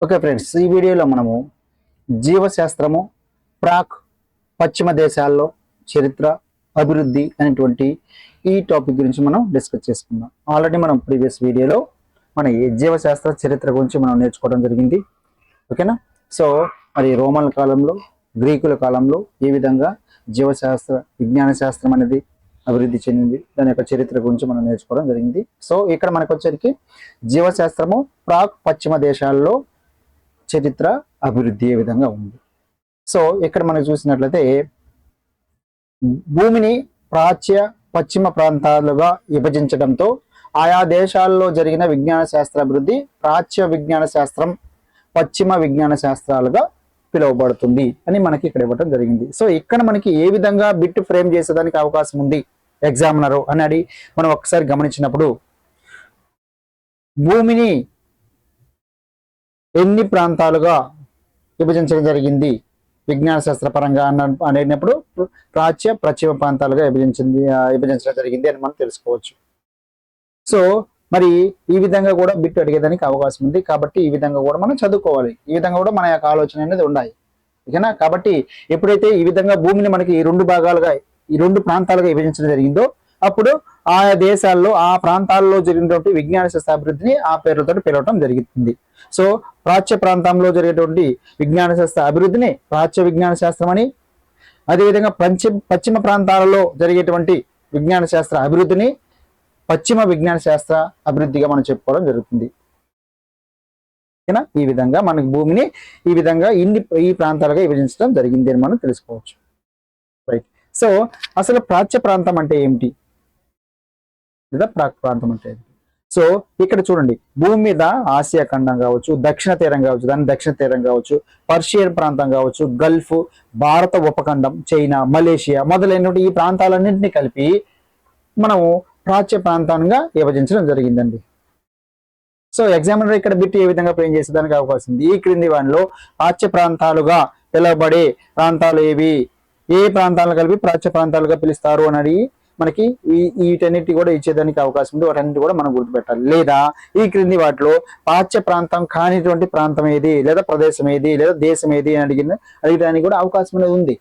Okay friends, ఈ వీడియోలో మనము జీవశాస్త్రము, ప్రాక్, పశ్చిమ దేశాల్లో చరిత్ర, అభివృద్ధి అనేటువంటి ఈ టాపిక్ గురించి మనం డిస్కస్ చేసుకుందాం. ఆల్రెడీ మనం ప్రీవియస్ వీడియోలో మన ఈ జీవశాస్త్ర చరిత్ర గురించి మనం నేర్చుకోవడం జరిగింది. ఓకేనా? సో మరి రోమన్ కాలంలో, గ్రీకుల కాలంలో ఏ విధంగా జీవశాస్త్ర, విజ్ఞాన శాస్త్రం అనేది అభివృద్ధి చెందింది, దాని యొక్క చరిత్ర గురించి మనం నేర్చుకోవడం జరిగింది. సో ఇక్కడ మనకు వచ్చేసరికి జీవశాస్త్రము, ప్రాక్, పశ్చిమ దేశాల్లో చరిత్ర, అభివృద్ధి ఏ విధంగా ఉంది. సో ఇక్కడ మనం చూసినట్లయితే భూమిని ప్రాచ్య, పశ్చిమ ప్రాంతాలుగా విభజించడంతో ఆయా దేశాల్లో జరిగిన విజ్ఞాన శాస్త్ర అభివృద్ధి ప్రాచ్య విజ్ఞాన శాస్త్రం, పశ్చిమ విజ్ఞాన శాస్త్రాలుగా పిలువబడుతుంది అని మనకి ఇక్కడ ఇవ్వడం జరిగింది. సో ఇక్కడ మనకి ఏ విధంగా బిట్ ఫ్రేమ్ చేసేదానికి అవకాశం ఉంది ఎగ్జామినరు అని మనం ఒకసారి గమనించినప్పుడు, భూమిని ఎన్ని ప్రాంతాలుగా విభజించడం జరిగింది విజ్ఞాన శాస్త్ర పరంగా అనేటప్పుడు ప్రాచ్య, పశ్చిమ ప్రాంతాలుగా విభజించడం జరిగింది అని మనం తెలుసుకోవచ్చు. సో మరి ఈ విధంగా కూడా బిట్ అడిగేదానికి అవకాశం ఉంది. కాబట్టి ఈ విధంగా కూడా మనం చదువుకోవాలి. ఈ విధంగా కూడా మన యొక్క ఆలోచన అనేది ఉండాలి. ఓకేనా? కాబట్టి ఎప్పుడైతే ఈ విధంగా భూమిని మనకి ఈ రెండు భాగాలుగా, ఈ రెండు ప్రాంతాలుగా విభజించడం జరిగిందో, అప్పుడు ఆయా దేశాల్లో, ఆ ప్రాంతాల్లో జరిగినటువంటి విజ్ఞాన శాస్త్ర అభివృద్ధిని ఆ పేర్లతో పిలవటం జరుగుతుంది. సో ప్రాచ్య ప్రాంతంలో జరిగేటువంటి విజ్ఞాన శాస్త్ర అభివృద్ధిని ప్రాచ్య విజ్ఞాన శాస్త్రం అని, అదేవిధంగా పశ్చిమ ప్రాంతాలలో జరిగేటువంటి విజ్ఞాన శాస్త్ర అభివృద్ధిని పశ్చిమ విజ్ఞాన శాస్త్ర అభివృద్ధిగా మనం చెప్పుకోవడం జరుగుతుంది. ఓకేనా? ఈ విధంగా మనకి భూమిని ఈ విధంగా ఈ ప్రాంతాలుగా విభజించడం జరిగింది అని మనం తెలుసుకోవచ్చు. రైట్. సో అసలు ప్రాచ్య ప్రాంతం అంటే ఏమిటి, లేదా ప్రాక్ ప్రాంతం అంటే ఏమిటి? సో ఇక్కడ చూడండి, భూమి మీద ఆసియా ఖండం కావచ్చు, దక్షిణ తీరం కావచ్చు, దాని దక్షిణ తీరం కావచ్చు, పర్షియన్ ప్రాంతం కావచ్చు, గల్ఫ్, భారత ఉపఖండం, చైనా, మలేషియా మొదలైనటువంటి ఈ ప్రాంతాలన్నింటినీ కలిపి మనము ప్రాచ్య ప్రాంతంగా విభజించడం జరిగిందండి. సో ఎగ్జామినర్ ఇక్కడ బిట్ ఏ విధంగా ఫ్రేమ్ చేసేదానికి అవకాశం ఉంది. ఈ క్రింది వాటిలో ప్రాచ్య ప్రాంతాలుగా పిలువబడే ప్రాంతాలు ఏవి, ఏ ప్రాంతాలను కలిపి ప్రాచ్య ప్రాంతాలుగా పిలుస్తారు అని మనకి వీటన్నిటి కూడా ఇచ్చేదానికి అవకాశం ఉంది. వాటన్నిటి కూడా మనం గుర్తుపెట్టాలి. లేదా ఈ క్రింది వాటిలో ప్రాచ్య ప్రాంతం కానిటువంటి ప్రాంతం ఏది, లేదా ప్రదేశం ఏది, లేదా దేశం ఏది అని అడిగడానికి కూడా అవకాశం అనేది ఉంది.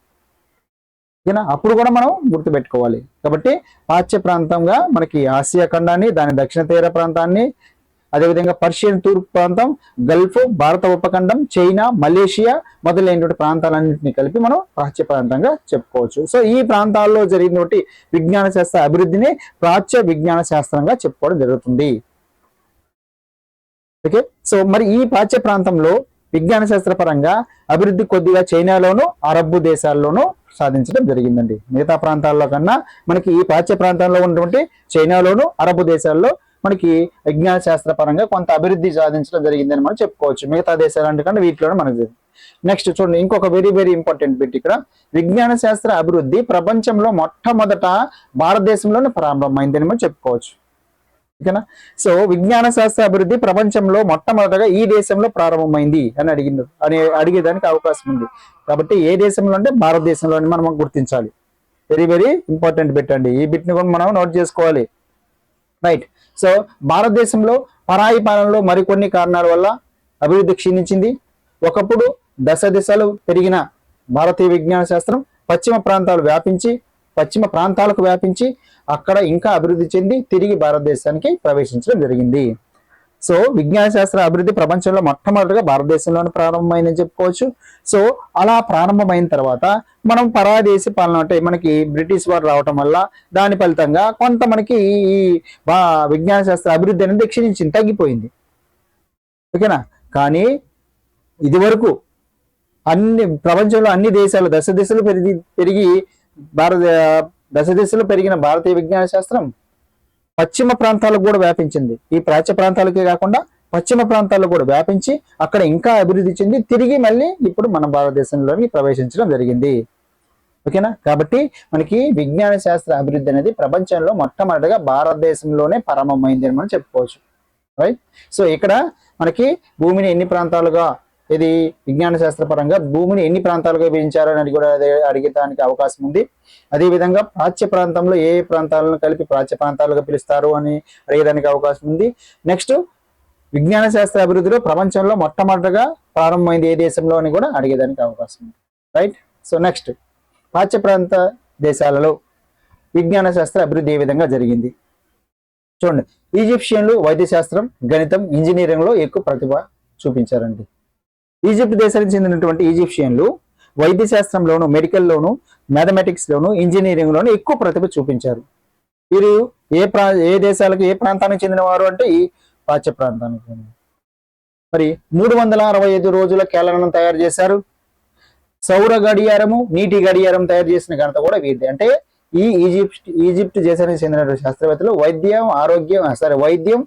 ఓకేనా? అప్పుడు కూడా మనం గుర్తుపెట్టుకోవాలి. కాబట్టి ప్రాచ్య ప్రాంతంగా మనకి ఆసియా ఖండాన్ని, దాని దక్షిణ తీర ప్రాంతాన్ని, అదేవిధంగా పర్షియన్ తూర్పు ప్రాంతం, గల్ఫ్, భారత ఉపఖండం, చైనా, మలేషియా మొదలైనటువంటి ప్రాంతాలన్నింటినీ కలిపి మనం ప్రాచ్య ప్రాంతంగా చెప్పుకోవచ్చు. సో ఈ ప్రాంతాల్లో జరిగినటువంటి విజ్ఞాన శాస్త్ర అభివృద్ధిని ప్రాచ్య విజ్ఞాన శాస్త్రంగా చెప్పుకోవడం జరుగుతుంది. ఓకే. సో మరి ఈ ప్రాచ్య ప్రాంతంలో విజ్ఞాన శాస్త్ర పరంగా అభివృద్ధి కొద్దిగా చైనాలోను, అరబ్బు దేశాల్లోనూ సాధించడం జరిగిందండి. మిగతా ప్రాంతాల్లో కన్నా మనకి ఈ ప్రాచ్య ప్రాంతంలో ఉన్నటువంటి చైనాలోను, అరబ్బు దేశాల్లో మనకి విజ్ఞాన శాస్త్ర పరంగా కొంత అభివృద్ధి సాధించడం జరిగిందని మనం చెప్పుకోవచ్చు. మిగతా దేశాలంటే వీటిలోనే మనకి. నెక్స్ట్ చూడండి, ఇంకొక వెరీ వెరీ ఇంపార్టెంట్ బిట్ ఇక్కడ, విజ్ఞాన శాస్త్ర అభివృద్ధి ప్రపంచంలో మొట్టమొదట భారతదేశంలోనే ప్రారంభమైందని మనం చెప్పుకోవచ్చు. ఓకేనా? సో విజ్ఞాన శాస్త్ర అభివృద్ధి ప్రపంచంలో మొట్టమొదటగా ఈ దేశంలో ప్రారంభమైంది అని అడిగేదానికి అవకాశం ఉంది. కాబట్టి ఏ దేశంలో అంటే భారతదేశంలో మనం గుర్తించాలి. వెరీ వెరీ ఇంపార్టెంట్ బిట్ అండి. ఈ బిట్ ని కూడా మనం నోట్ చేసుకోవాలి. రైట్. సో భారతదేశంలో పరాయి పాలనలో మరికొన్ని కారణాల వల్ల అభివృద్ధి క్షీణించింది. ఒకప్పుడు దశ దిశలు పెరిగిన భారతీయ విజ్ఞాన శాస్త్రం పశ్చిమ ప్రాంతాలకు వ్యాపించి అక్కడ ఇంకా అభివృద్ధి చెంది తిరిగి భారతదేశానికి ప్రవేశించడం జరిగింది. సో విజ్ఞాన శాస్త్ర అభివృద్ధి ప్రపంచంలో మొట్టమొదటిగా భారతదేశంలోనే ప్రారంభమైందని చెప్పుకోవచ్చు. సో అలా ప్రారంభమైన తర్వాత మనం పరాదేశ పాలన అంటే మనకి బ్రిటిష్ వారు రావటం వల్ల దాని ఫలితంగా కొంత మనకి ఈ విజ్ఞాన శాస్త్ర అభివృద్ధి అనేది క్షీణించింది, తగ్గిపోయింది. ఓకేనా? కానీ ఇది వరకు ప్రపంచంలో అన్ని దేశాలు దశ దిశలు పెరిగిన భారతీయ విజ్ఞాన శాస్త్రం పశ్చిమ ప్రాంతాలకు కూడా వ్యాపించింది. ఈ ప్రాచ్య ప్రాంతాలకే కాకుండా పశ్చిమ ప్రాంతాల్లో కూడా వ్యాపించి అక్కడ ఇంకా అభివృద్ధి చెంది తిరిగి మళ్ళీ ఇప్పుడు మన భారతదేశంలోకి ప్రవేశించడం జరిగింది. ఓకేనా? కాబట్టి మనకి విజ్ఞాన శాస్త్ర అభివృద్ధి అనేది ప్రపంచంలో మొట్టమొదటిగా భారతదేశంలోనే ప్రారంభమైంది అని మనం చెప్పుకోవచ్చు. రైట్. సో ఇక్కడ మనకి భూమిని ఎన్ని ప్రాంతాలుగా, ఇది విజ్ఞాన శాస్త్ర పరంగా భూమిని ఎన్ని ప్రాంతాలుగా విభజించారని కూడా అడిగేదానికి అవకాశం ఉంది. అదేవిధంగా ప్రాచ్య ప్రాంతంలో ఏ ప్రాంతాలను కలిపి ప్రాచ్య ప్రాంతాలుగా పిలుస్తారు అని అడిగేదానికి అవకాశం ఉంది. నెక్స్ట్ విజ్ఞాన శాస్త్ర అభివృద్ధిలో ప్రపంచంలో మొట్టమొదటిగా ప్రారంభమైంది ఏ దేశంలో అని కూడా అడిగేదానికి అవకాశం ఉంది. రైట్. సో నెక్స్ట్, పాశ్చాత్య ప్రాంత దేశాలలో విజ్ఞాన శాస్త్ర అభివృద్ధి ఏ విధంగా జరిగింది చూడండి. ఈజిప్షియన్లు వైద్య శాస్త్రం, గణితం, ఇంజనీరింగ్లో ఎక్కువ ప్రతిభ చూపించారండి. ఈజిప్ట్ దేశానికి చెందినటువంటి ఈజిప్షియన్లు వైద్య శాస్త్రంలోను, మెడికల్లోను, మ్యాథమెటిక్స్లోను, ఇంజనీరింగ్లోను ఎక్కువ ప్రతిభ చూపించారు. వీరు ఏ దేశాలకు, ఏ ప్రాంతానికి చెందిన వారు అంటే ఈ పాశ్చాత్య ప్రాంతానికి చెందిన. మరి 365 రోజుల క్యాలెండర్ను తయారు చేశారు. సౌర గడియారము, నీటి గడియారం తయారు చేసిన ఘనత కూడా వీరిది. అంటే ఈ ఈజిప్ట్ దేశానికి చెందిన శాస్త్రవేత్తలు వైద్యం,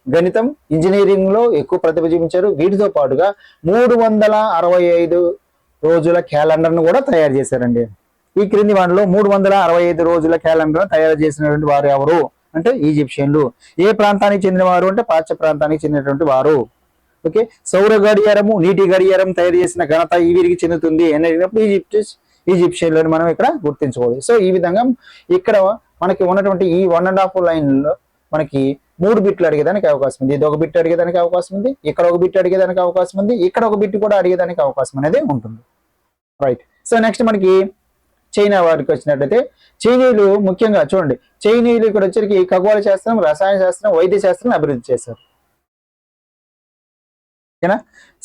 గణితం, ఇంజనీరింగ్ లో ఎక్కువ ప్రతిభ చూపించారు. వీటితో పాటుగా 365 రోజుల క్యాలెండర్ను కూడా తయారు చేశారండి. ఈ క్రింది వాటిలో 365 రోజుల క్యాలెండర్ తయారు చేసినటువంటి వారు ఎవరు అంటే ఈజిప్షియన్లు. ఏ ప్రాంతానికి చెందిన వారు అంటే పాశ్చాత్య ప్రాంతానికి చెందినటువంటి వారు. ఓకే. సౌర గడియారము, నీటి గడియారం తయారు చేసిన ఘనత వీరికి చెందుతుంది అని అడిగినప్పుడు ఈజిప్షియన్లను మనం ఇక్కడ గుర్తించుకోవాలి. సో ఈ విధంగా ఇక్కడ మనకి ఉన్నటువంటి ఈ 1.5 లైన్లో మనకి 3 బిట్లు అడిగేదానికి అవకాశం ఉంది. ఇది ఒక బిట్ అడిగేదానికి అవకాశం ఉంది, ఇక్కడ ఒక బిట్ అడిగేదానికి అవకాశం ఉంది, ఇక్కడ ఒక బిట్ కూడా అడిగేదానికి అవకాశం అనేది ఉంటుంది. రైట్. సో నెక్స్ట్ మనకి చైనా వారికి వచ్చినట్లయితే, చైనీయులు ముఖ్యంగా చూడండి, చైనీయులు ఇక్కడ వచ్చరికి ఖగోళ శాస్త్రం, రసాయన శాస్త్రం, వైద్య శాస్త్రం అభివృద్ధి చేశారు. ఓకేనా.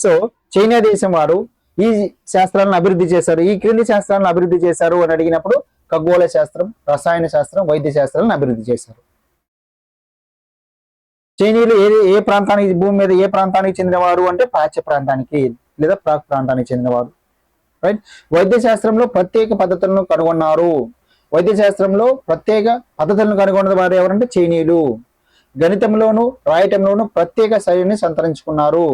సో చైనా దేశం వారు ఈ శాస్త్రాలను అభివృద్ధి చేశారు. ఈ క్రింది శాస్త్రాలను అభివృద్ధి చేశారు అని అడిగినప్పుడు ఖగోళ శాస్త్రం, రసాయన శాస్త్రం, వైద్య శాస్త్రాలను అభివృద్ధి చేశారు. చైనీయులు ఏ ప్రాంతానికి, భూమి మీద ఏ ప్రాంతానికి చెందినవారు అంటే పాశ్చాత్య ప్రాంతానికి లేదా ప్రాక్ ప్రాంతానికి చెందినవారు. రైట్. వైద్య శాస్త్రంలో ప్రత్యేక పద్ధతులను కనుగొన్నారు. వైద్య శాస్త్రంలో ప్రత్యేక పద్ధతులను కనుగొన్న వారు ఎవరంటే చైనీయులు. గణితంలోను, రాయటంలోను ప్రత్యేక శైలిని సంతరించుకున్నారు.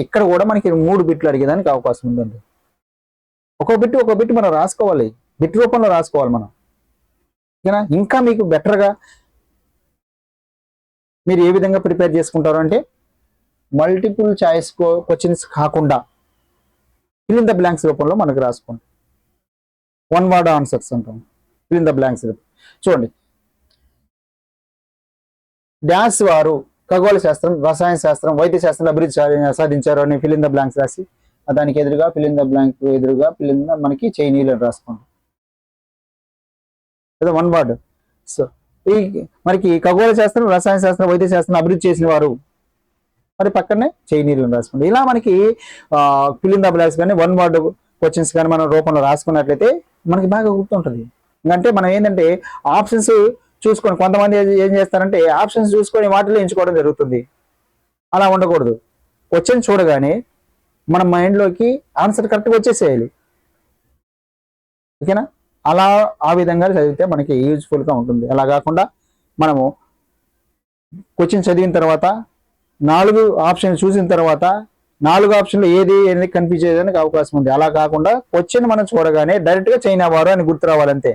ఇక్కడ కూడా మనకి 3 బిట్లు అడిగేదానికి అవకాశం ఉందండి. ఒక్కో బిట్టు మనం రాసుకోవాలి, బిట్ రూపంలో రాసుకోవాలి మనం. ఓకేనా. ఇంకా మీకు బెటర్గా మీరు ఏ విధంగా ప్రిపేర్ చేసుకుంటారు అంటే మల్టిపుల్ చాయిస్ క్వశ్చన్స్ కాకుండా ఫిల్ ఇన్ ద బ్లాంక్స్ రూపంలో మనకు రాసుకోండి. 1 వర్డ్ ఆన్సర్స్ అంటాం. Fill in the blanks. చూడండి, డాష్ వారు ఖగోళ శాస్త్రం, రసాయన శాస్త్రం, వైద్య శాస్త్రం అభివృద్ధి సాధించారు అని ఫిల్ ఇన్ ద బ్లాంక్స్ రాసి దానికి ఎదురుగా ఫిల్ ఇన్ ద బ్లాంక్ ఎదురుగా ఫిల్ ఇన్ ద మనకి చైనీయులు రాసుకోండి. లేదా 1 వర్డ్. సో ఈ మనకి ఖగోళ శాస్త్రం, రసాయన శాస్త్రం, వైద్య శాస్త్రం అభివృద్ధి చేసిన వారు, మరి పక్కనే చైనీయులను రాసుకోండి. ఇలా మనకి ఫిల్ ఇన్ ద బ్లాంక్స్ కానీ 1 వర్డ్ క్వశ్చన్స్ కానీ మన రూపంలో రాసుకున్నట్లయితే మనకి బాగా గుర్తుంటుంది. ఎందుకంటే మనం ఏంటంటే ఆప్షన్స్ చూసుకొని, కొంతమంది ఏం చేస్తారంటే ఆప్షన్స్ చూసుకొని వాటిలో ఎంచుకోవడం జరుగుతుంది. అలా ఉండకూడదు. క్వశ్చన్ చూడగానే మన మైండ్లోకి ఆన్సర్ కరెక్ట్గా వచ్చేసేయాలి. ఓకేనా. అలా ఆ విధంగా చదివితే మనకి యూజ్ఫుల్గా ఉంటుంది. అలా కాకుండా మనము క్వశ్చన్ చదివిన తర్వాత 4 ఆప్షన్స్ చూసిన తర్వాత 4 ఆప్షన్లు ఏది కన్ఫ్యూజ్ చేయడానికి అవకాశం ఉంది. అలా కాకుండా క్వశ్చన్ మనం చూడగానే డైరెక్ట్గా చైనా వారు అని గుర్తు రావాలంతే.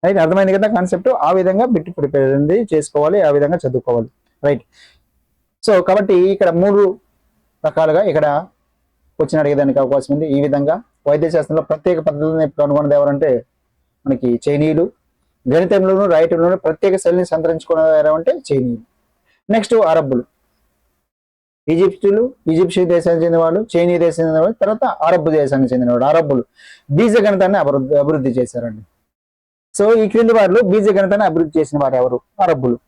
రైట్. అర్థమైంది కదా కాన్సెప్ట్. ఆ విధంగా బిట్ ప్రిపేర్ చేసుకోవాలి, ఆ విధంగా చదువుకోవాలి. రైట్. సో కాబట్టి ఇక్కడ 3 రకాలుగా ఇక్కడ క్వశ్చన్ అడిగేదానికి అవకాశం ఉంది. ఈ విధంగా వైద్య శాస్త్రంలో ప్రత్యేక పద్ధతులను కనుగొన్నది ఎవరంటే మనకి చైనీయులు. గణితంలోను, రాయటంలోను ప్రత్యేక శైలిని సంతరించుకున్నది ఎవరంటే చైనీయులు. నెక్స్ట్ అరబ్బులు. ఈజిప్షియన్ దేశానికి చెందిన వాళ్ళు, చైనీ దేశానికి చెందిన వాళ్ళు, తర్వాత అరబ్ దేశానికి చెందిన వాళ్ళు. అరబ్బులు బీజ గణితాన్ని అభివృద్ధి చేశారండి. సో ఈ క్రింది వారిలో బీజ గణితాన్ని అభివృద్ధి చేసిన వారు ఎవరు? అరబ్బులు.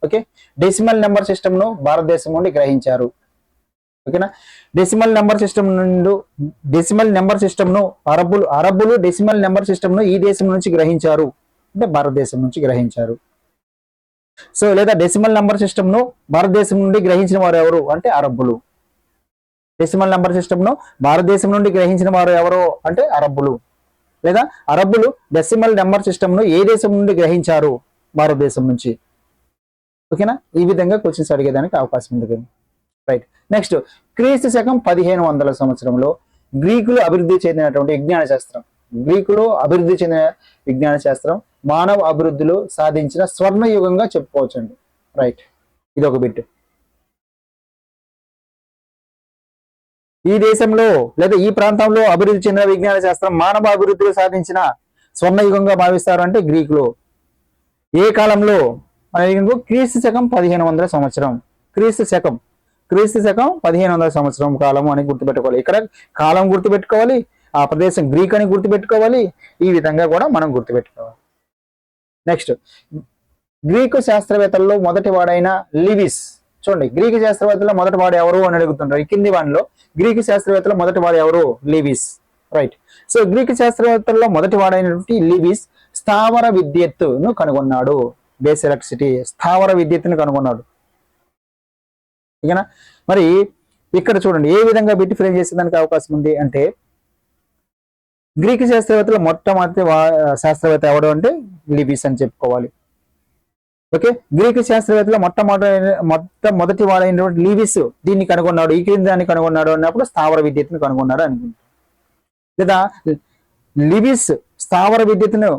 ఓకే. డెసిమల్ నెంబర్ సిస్టమ్ ను భారతదేశం నుండి గ్రహించారు. ఓకేనా. డెసిమల్ నెంబర్ సిస్టమ్ ను అరబ్బులు డెసిమల్ నెంబర్ సిస్టమ్ ను ఈ దేశం నుంచి గ్రహించారు అంటే భారతదేశం నుంచి గ్రహించారు. సో లేదా డెసిమల్ నెంబర్ సిస్టమ్ ను భారతదేశం నుండి గ్రహించిన వారు ఎవరు అంటే అరబ్బులు. డెసిమల్ నెంబర్ సిస్టమ్ ను భారతదేశం నుండి గ్రహించిన వారు ఎవరు అంటే అరబ్బులు. లేదా అరబ్బులు డెసిమల్ నెంబర్ సిస్టమ్ ను ఏ దేశం నుండి గ్రహించారు? భారతదేశం నుంచి. ఓకేనా. ఈ విధంగా క్వశ్చన్స్ అడిగేదానికి అవకాశం ఉంది. రైట్. నెక్స్ట్, క్రీస్తు శకం 1500 సంవత్సరంలో గ్రీకులు అభివృద్ధి చెందినటువంటి విజ్ఞాన శాస్త్రం మానవ అభివృద్ధిలో సాధించిన స్వర్ణయుగంగా చెప్పుకోవచ్చండి. రైట్. ఇది ఒక బిట్. ఈ దేశంలో లేదా ఈ ప్రాంతంలో అభివృద్ధి చెందిన విజ్ఞాన శాస్త్రం మానవ అభివృద్ధిలో సాధించిన స్వర్ణయుగంగా భావిస్తారు అంటే గ్రీకులు. ఏ కాలంలో అనేది క్రీస్తు శకం 1500 సంవత్సరం. క్రీస్తు శకం 1500 సంవత్సరం కాలం అని గుర్తుపెట్టుకోవాలి. ఇక్కడ కాలం గుర్తుపెట్టుకోవాలి, ఆ ప్రదేశం గ్రీక్ అని గుర్తుపెట్టుకోవాలి. ఈ విధంగా కూడా మనం గుర్తుపెట్టుకోవాలి. నెక్స్ట్, గ్రీకు శాస్త్రవేత్తల్లో మొదటి వాడైన లివిస్. చూడండి, గ్రీకు శాస్త్రవేత్తలో మొదటి వాడు ఎవరు అని అడుగుతుంటారు. ఈ కింది వాడిలో గ్రీకు శాస్త్రవేత్తలో మొదటి వాడు ఎవరు? లివిస్. రైట్. సో గ్రీకు శాస్త్రవేత్తల్లో మొదటి వాడైనటువంటి లివిస్ స్థావర విద్యుత్తును కనుగొన్నాడు. బేస్ ఎలక్ట్రిసిటీ, స్థావర విద్యుత్తును కనుగొన్నాడు. ఓకేనా? మరి ఇక్కడ చూడండి ఏ విధంగా బిట్ ఫ్రేమ్ చేసేదానికి అవకాశం ఉంది అంటే, గ్రీకు శాస్త్రవేత్తలో మొట్టమొదటి శాస్త్రవేత్త ఎవడు అంటే లివిస్ అని చెప్పుకోవాలి. ఓకే, గ్రీకు శాస్త్రవేత్తలో మొట్టమొదటి వాడైనటువంటి లివిస్ దీన్ని కనుగొన్నాడు, ఈ క్రింది దాన్ని కనుగొన్నాడు అన్నప్పుడు స్థావర విద్యుత్తును కనుగొన్నాడు అనుకుంటాం. లేదా లివిస్ స్థావర విద్యుత్తును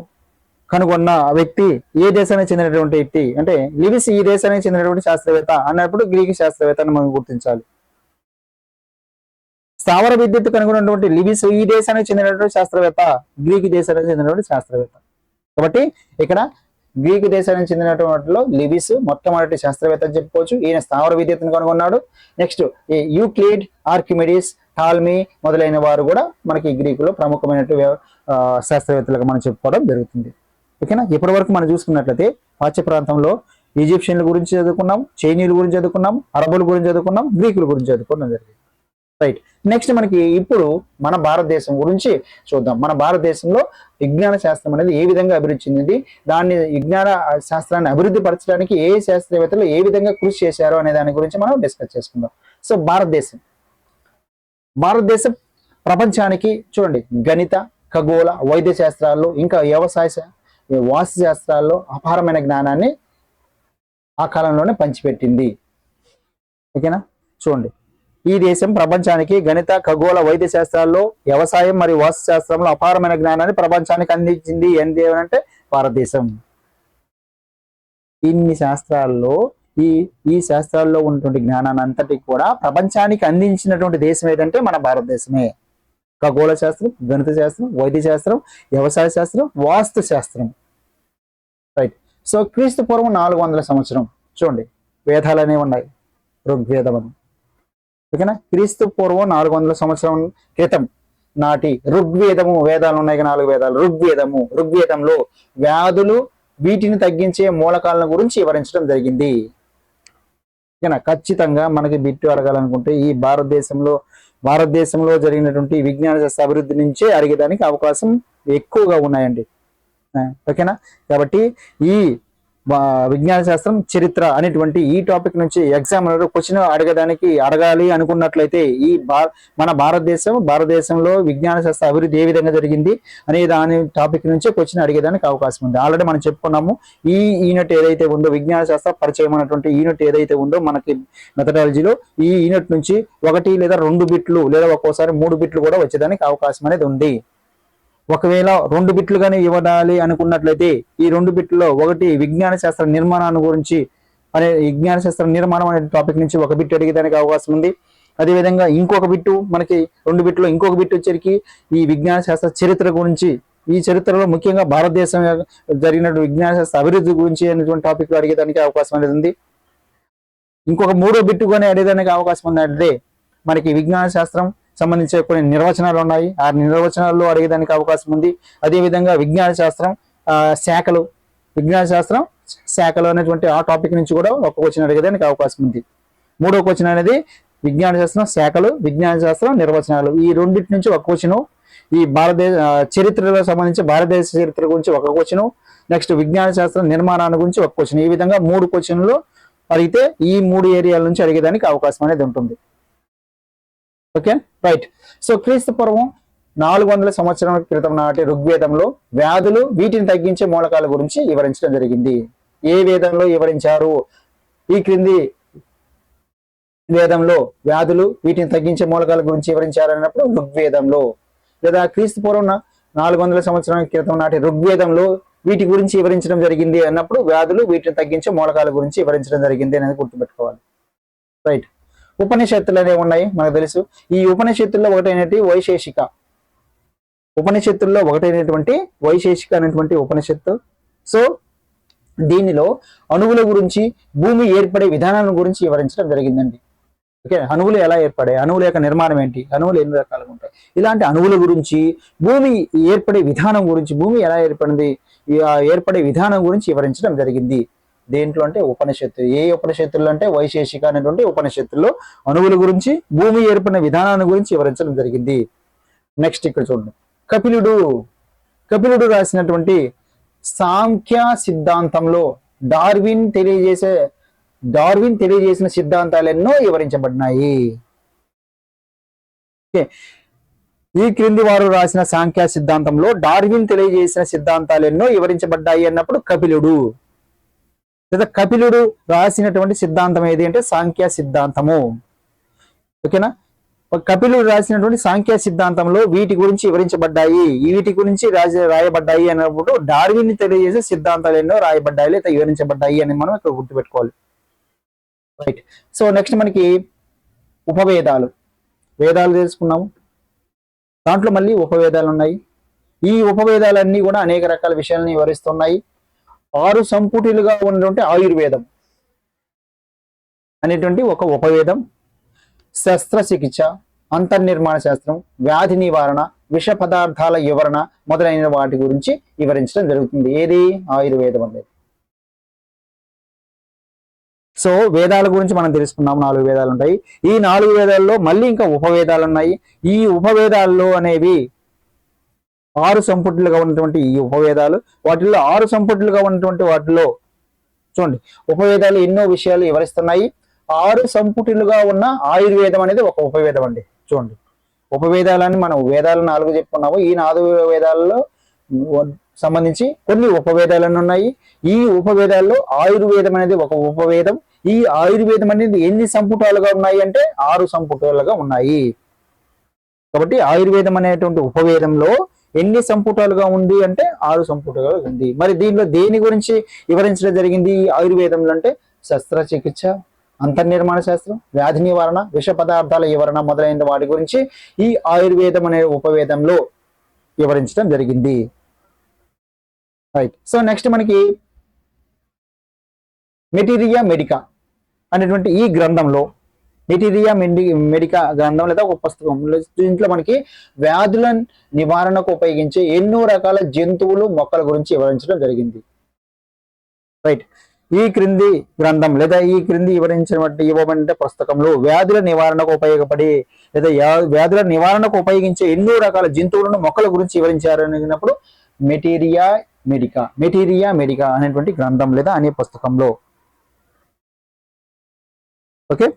కనుగొన్న వ్యక్తి ఏ దేశానికి చెందినటువంటి వ్యక్తి అంటే, లివిస్ ఈ దేశానికి చెందినటువంటి శాస్త్రవేత్త అన్నప్పుడు గ్రీకు శాస్త్రవేత్తను మనం గుర్తించాలి. స్థావర విద్యుత్ కనుగొన్నటువంటి లివిస్ ఈ దేశానికి చెందినటువంటి శాస్త్రవేత్త, గ్రీకు దేశానికి చెందినటువంటి శాస్త్రవేత్త. కాబట్టి ఇక్కడ గ్రీకు దేశానికి చెందినటువంటి లివిస్ మొట్టమొదటి శాస్త్రవేత్త అని చెప్పుకోవచ్చు. ఈయన స్థావర విద్యుత్తును కనుగొన్నాడు. నెక్స్ట్ యూక్లిడ్, ఆర్కిమిడిస్, టాల్మీ మొదలైన వారు కూడా మనకి గ్రీకులో ప్రముఖమైనటువంటి శాస్త్రవేత్తలుగా మనం చెప్పుకోవడం జరుగుతుంది. ఓకేనా? ఇప్పటి వరకు మనం చూసుకున్నట్లయితే పాశ్చాత్య ప్రాంతంలో ఈజిప్షియన్ల గురించి చదువుకున్నాం, చైనీయుల గురించి చదువుకున్నాం, అరబుల గురించి చదువుకున్నాం, గ్రీకుల గురించి చదువుకోవడం జరిగింది. రైట్. నెక్స్ట్ మనకి ఇప్పుడు మన భారతదేశం గురించి చూద్దాం. మన భారతదేశంలో విజ్ఞాన శాస్త్రం అనేది ఏ విధంగా అభివృద్ధి చెందింది, దాన్ని విజ్ఞాన శాస్త్రాన్ని అభివృద్ధి పరచడానికి ఏ శాస్త్రవేత్తలు ఏ విధంగా కృషి చేశారో అనే దాని గురించి మనం డిస్కస్ చేసుకుందాం. సో భారతదేశం ప్రపంచానికి చూడండి గణిత, ఖగోళ, వైద్య శాస్త్రాల్లో ఇంకా వ్యవసాయ వాస్తు శాస్త్రాల్లో అపారమైన జ్ఞానాన్ని ఆ కాలంలోనే పంచిపెట్టింది. ఓకేనా? చూడండి, ఈ దేశం ప్రపంచానికి గణిత, ఖగోళ, వైద్య శాస్త్రాల్లో, వ్యవసాయం మరియు వాస్తు శాస్త్రంలో అపారమైన జ్ఞానాన్ని ప్రపంచానికి అందించింది ఏంటి అంటే భారతదేశం. ఇన్ని శాస్త్రాల్లో ఈ శాస్త్రాల్లో ఉన్నటువంటి జ్ఞానాన్ని అంతటి కూడా ప్రపంచానికి అందించినటువంటి దేశం ఏదంటే మన భారతదేశమే. ఖగోళ శాస్త్రం, గణిత శాస్త్రం, వైద్య శాస్త్రం, వ్యవసాయ శాస్త్రం, వాస్తు శాస్త్రం. రైట్. సో క్రీస్తు పూర్వం 400 సంవత్సరం చూడండి, వేదాలు అనేవి ఉన్నాయి, ఋగ్వేదం అని. ఓకేనా? క్రీస్తు పూర్వం 400 సంవత్సరం క్రితం నాటి ఋగ్వేదము, వేదాలు ఉన్నాయి 4 వేదాలు. ఋగ్వేదంలో వ్యాధులు, వీటిని తగ్గించే మూలకాలను గురించి వివరించడం జరిగింది. ఓకేనా? ఖచ్చితంగా మనకి బిట్టు అడగాలనుకుంటే ఈ భారతదేశంలో జరిగినటువంటి విజ్ఞాన శాస్త్ర అభివృద్ధి నుంచే అడిగేదానికి అవకాశం ఎక్కువగా ఉన్నాయండి. ఓకేనా? కాబట్టి ఈ విజ్ఞాన శాస్త్రం, చరిత్ర అనేటువంటి ఈ టాపిక్ నుంచి ఎగ్జామినర్ క్వశ్చన్ అడగాలి అనుకున్నట్లయితే మన భారతదేశంలో విజ్ఞాన శాస్త్ర అభివృద్ధి ఏ విధంగా జరిగింది అనే దాని టాపిక్ నుంచే క్వశ్చన్ అడిగేదానికి అవకాశం ఉంది. ఆల్రెడీ మనం చెప్పుకున్నాము, ఈ యూనిట్ ఏదైతే ఉందో విజ్ఞాన శాస్త్ర పరిచయం అనేటువంటి యూనిట్ ఏదైతే ఉందో మనకి మెథడాలజీలో, ఈ యూనిట్ నుంచి 1 లేదా 2 బిట్లు లేదా ఒక్కోసారి 3 బిట్లు కూడా వచ్చేదానికి అవకాశం అనేది ఉంది. ఒకవేళ 2 బిట్లుగానే ఇవ్వాలి అనుకున్నట్లయితే ఈ 2 బిట్లలో ఒకటి విజ్ఞాన శాస్త్ర నిర్మాణాన్ని గురించి విజ్ఞాన శాస్త్ర నిర్మాణం అనే టాపిక్ నుంచి 1 బిట్ అడిగేదానికి అవకాశం ఉంది. అదేవిధంగా ఇంకొక బిట్టు మనకి 2 బిట్లో ఇంకొక బిట్ వచ్చేసరికి ఈ విజ్ఞాన శాస్త్ర చరిత్ర గురించి, ఈ చరిత్రలో ముఖ్యంగా భారతదేశం జరిగిన విజ్ఞాన శాస్త్ర అభివృద్ధి గురించి అనేటువంటి టాపిక్ అడిగేదానికి అవకాశం అనేది ఉంది. ఇంకొక 3వ బిట్టుగానే అడిగేదానికి అవకాశం ఉన్నట్లయితే మనకి విజ్ఞాన శాస్త్రం సంబంధించిన కొన్ని నిర్వచనాలు ఉన్నాయి, ఆ నిర్వచనాల్లో అడిగేదానికి అవకాశం ఉంది. అదేవిధంగా విజ్ఞాన శాస్త్రం శాఖలు అనేటువంటి ఆ టాపిక్ నుంచి కూడా ఒక క్వశ్చన్ అడిగేదానికి అవకాశం ఉంది. 3వ క్వశ్చన్ అనేది విజ్ఞాన శాస్త్రం శాఖలు, విజ్ఞాన శాస్త్రం నిర్వచనాలు, ఈ రెండింటి నుంచి ఒక క్వశ్చన్. ఈ భారతదేశ చరిత్రలో సంబంధించి భారతదేశ చరిత్ర గురించి ఒక క్వశ్చన్, నెక్స్ట్ విజ్ఞాన శాస్త్రం నిర్మాణాన్ని గురించి ఒక క్వశ్చన్. ఈ విధంగా 3 క్వశ్చన్లు అడిగితే ఈ 3 ఏరియాల నుంచి అడిగేదానికి అవకాశం అనేది ఉంటుంది. Okay, right. సో క్రీస్తు పూర్వం 400 సంవత్సరాల క్రితం నాటి ఋగ్వేదంలో వ్యాధులు, వీటిని తగ్గించే మూలకాల గురించి వివరించడం జరిగింది. ఏ వేదంలో వివరించారు? ఈ క్రింది వేదంలో వ్యాధులు, వీటిని తగ్గించే మూలకాల గురించి వివరించారు అన్నప్పుడు ఋగ్వేదంలో. లేదా క్రీస్తు పూర్వం 400 సంవత్సరాల క్రితం నాటి ఋగ్వేదంలో వీటి గురించి వివరించడం జరిగింది అన్నప్పుడు వ్యాధులు, వీటిని తగ్గించే మూలకాల గురించి వివరించడం జరిగింది అనేది గుర్తుపెట్టుకోవాలి. రైట్. ఉపనిషత్తులు అనేవి ఉన్నాయి, మనకు తెలుసు. ఈ ఉపనిషత్తుల్లో ఒకటైనటువంటి వైశేషిక అనేటువంటి ఉపనిషత్తు. సో దీనిలో అణువుల గురించి, భూమి ఏర్పడే విధానాల గురించి వివరించడం జరిగిందండి. ఓకే, అణువులు ఎలా ఏర్పడాయి, అణువుల యొక్క నిర్మాణం ఏంటి, అణువులు ఎన్ని రకాలుగా ఉంటాయి, ఇలాంటి అణువుల గురించి, భూమి ఏర్పడే విధానం గురించి, భూమి ఎలా ఏర్పడింది, ఏర్పడే విధానం గురించి వివరించడం జరిగింది. దేంట్లో అంటే ఉపనిషత్తు. ఏ ఉపనిషత్తుల్లో అంటే వైశేషిక అనేటువంటి ఉపనిషత్తుల్లో అణువుల గురించి, భూమి ఏర్పడిన విధానాన్ని గురించి వివరించడం జరిగింది. నెక్స్ట్ ఇక్కడ చూడండి, కపిలుడు రాసినటువంటి సాంఖ్య సిద్ధాంతంలో డార్విన్ తెలియజేసిన సిద్ధాంతాలు ఎన్నో వివరించబడినాయి. ఈ క్రింది వారు రాసిన సాంఖ్య సిద్ధాంతంలో డార్విన్ తెలియజేసిన సిద్ధాంతాలు ఎన్నో వివరించబడ్డాయి అన్నప్పుడు కపిలుడు, లేదా కపిలుడు రాసినటువంటి సిద్ధాంతం ఏది అంటే సాంఖ్య సిద్ధాంతము. ఓకేనా, కపిలుడు రాసినటువంటి సాంఖ్య సిద్ధాంతంలో వీటి గురించి వివరించబడ్డాయి, వీటి గురించి రాయబడ్డాయి అన్నప్పుడు డార్విన్ తెలియజేసే సిద్ధాంతాలు ఎన్నో రాయబడ్డాయి లేదా వివరించబడ్డాయి అని మనం ఇక్కడ గుర్తుపెట్టుకోవాలి. రైట్. సో నెక్స్ట్ మనకి ఉపవేదాలు, వేదాలు తెలుసుకున్నాము. దాంట్లో మళ్ళీ ఉపవేదాలు ఉన్నాయి. ఈ ఉపవేదాలన్నీ కూడా అనేక రకాల విషయాలను వివరిస్తున్నాయి. 6 సంపుటిలుగా ఉన్నటువంటి ఆయుర్వేదం అనేటువంటి ఒక ఉపవేదం, శస్త్రచికిత్స, అంతర్నిర్మాణ శాస్త్రం, వ్యాధి నివారణ, విష పదార్థాల వివరణ మొదలైన వాటి గురించి వివరించడం జరుగుతుంది. ఏది? ఆయుర్వేదం అనేది. సో వేదాల గురించి మనం తెలుసుకున్నాం. 4 వేదాలు ఉంటాయి. ఈ 4 వేదాల్లో మళ్ళీ ఇంకా ఉపవేదాలు ఉన్నాయి. ఈ ఉపవేదాల్లో అనేవి 6 సంపుట్లుగా ఉన్నటువంటి ఈ ఉపవేదాలు, వాటిల్లో 6 సంపుట్లుగా ఉన్నటువంటి వాటిలో చూడండి ఉపవేదాలు ఎన్నో విషయాలు వివరిస్తున్నాయి. 6 సంపుటిలుగా ఉన్న ఆయుర్వేదం అనేది ఒక ఉపవేదం అండి. చూడండి, ఉపవేదాలని మనం వేదాలు 4 చెప్పుకున్నాము. ఈ 4 వేదాలలో సంబంధించి కొన్ని ఉపవేదాలను ఉన్నాయి. ఈ ఉపవేదాల్లో ఆయుర్వేదం అనేది ఒక ఉపవేదం. ఈ ఆయుర్వేదం అనేది ఎన్ని సంపుటాలుగా ఉన్నాయి అంటే 6 సంపుటాలుగా ఉన్నాయి. కాబట్టి ఆయుర్వేదం అనేటువంటి ఉపవేదంలో ఎన్ని సంపుటాలుగా ఉంది అంటే 6 సంపుటాలుగా ఉంది. మరి దీనిలో దేని గురించి వివరించడం జరిగింది ఆయుర్వేదంలో అంటే శస్త్రచికిత్స, అంతర్నిర్మాణ శాస్త్రం, వ్యాధి నివారణ, విష పదార్థాల వివరణ మొదలైన వాటి గురించి ఈ ఆయుర్వేదం అనే ఉపవేదంలో వివరించడం జరిగింది. రైట్. సో నెక్స్ట్ మనకి మెటీరియా మెడికా అనేటువంటి ఈ గ్రంథంలో, మెటీరియా మెడికా గ్రంథం లేదా ఒక పుస్తకం, దీంట్లో మనకి వ్యాధుల నివారణకు ఉపయోగించే ఎన్నో రకాల జంతువులు, మొక్కల గురించి వివరించడం జరిగింది. రైట్. ఈ క్రింది గ్రంథం లేదా ఈ క్రింది ఇవ్వబడిన పుస్తకంలో వ్యాధుల నివారణకు ఉపయోగపడి లేదా వ్యాధుల నివారణకు ఉపయోగించే ఎన్నో రకాల జంతువులను, మొక్కల గురించి వివరించారు అన్నప్పుడు మెటీరియా మెడికా అనేటువంటి గ్రంథం లేదా అనే పుస్తకంలో. ఓకే.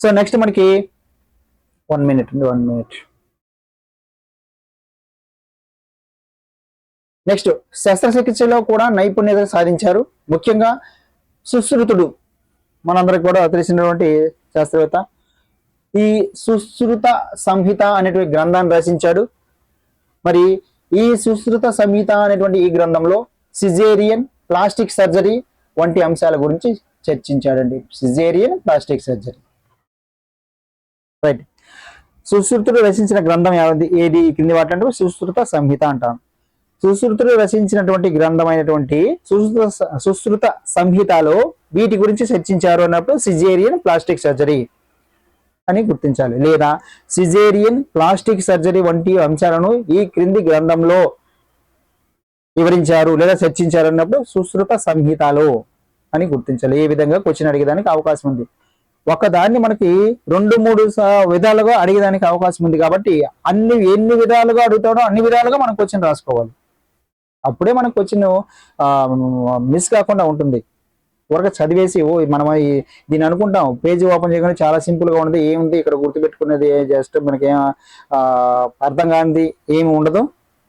సో నెక్స్ట్ మనకి 1 మినిట్. నెక్స్ట్ శస్త్రచికిత్సలో కూడా నైపుణ్యత సాధించారు. ముఖ్యంగా సుశ్రుతుడు, మనందరికి కూడా తెలిసినటువంటి శాస్త్రవేత్త, ఈ సుశ్రుత సంహిత అనేటువంటి గ్రంథాన్ని రచించాడు. మరి ఈ సుశ్రుత సంహిత అనేటువంటి ఈ గ్రంథంలో సిజేరియన్, ప్లాస్టిక్ సర్జరీ వంటి అంశాల గురించి చర్చించాడండి. Caesarean, plastic surgery. రైట్. సుశ్రుతుడు రచించిన గ్రంథం ఏది కింది వాటి సుశ్రుత సంహిత అంటాను. సుశ్రుతుడు రచించినటువంటి గ్రంథమైనటువంటి సుశ్రుత సంహితలో వీటి గురించి చర్చించారు అన్నప్పుడు సిజేరియన్, ప్లాస్టిక్ సర్జరీ అని గుర్తించాలి. లేదా సిజేరియన్, ప్లాస్టిక్ సర్జరీ వంటి అంశాలను ఈ క్రింది గ్రంథంలో వివరించారు లేదా చర్చించారు అన్నప్పుడు సుశ్రుత సంహితలో అని గుర్తించాలి. ఏ విధంగా క్వశ్చన్ అడిగేదానికి అవకాశం ఉంది. ఒకదాన్ని మనకి 2-3 విధాలుగా అడిగేదానికి అవకాశం ఉంది. కాబట్టి ఎన్ని విధాలుగా అడుగుతాడో అన్ని విధాలుగా మనం క్వశ్చన్ రాసుకోవాలి. అప్పుడే మనకు క్వశ్చన్ మిస్ కాకుండా ఉంటుంది. త్వరగా చదివేసి మనం దీన్ని అనుకుంటాం, పేజీ ఓపెన్ చేయగానే చాలా సింపుల్ గా ఉంటుంది, ఏముంది ఇక్కడ గుర్తుపెట్టుకునేది, జస్ట్ మనకి అర్థం కానిది ఏమి ఉండదు,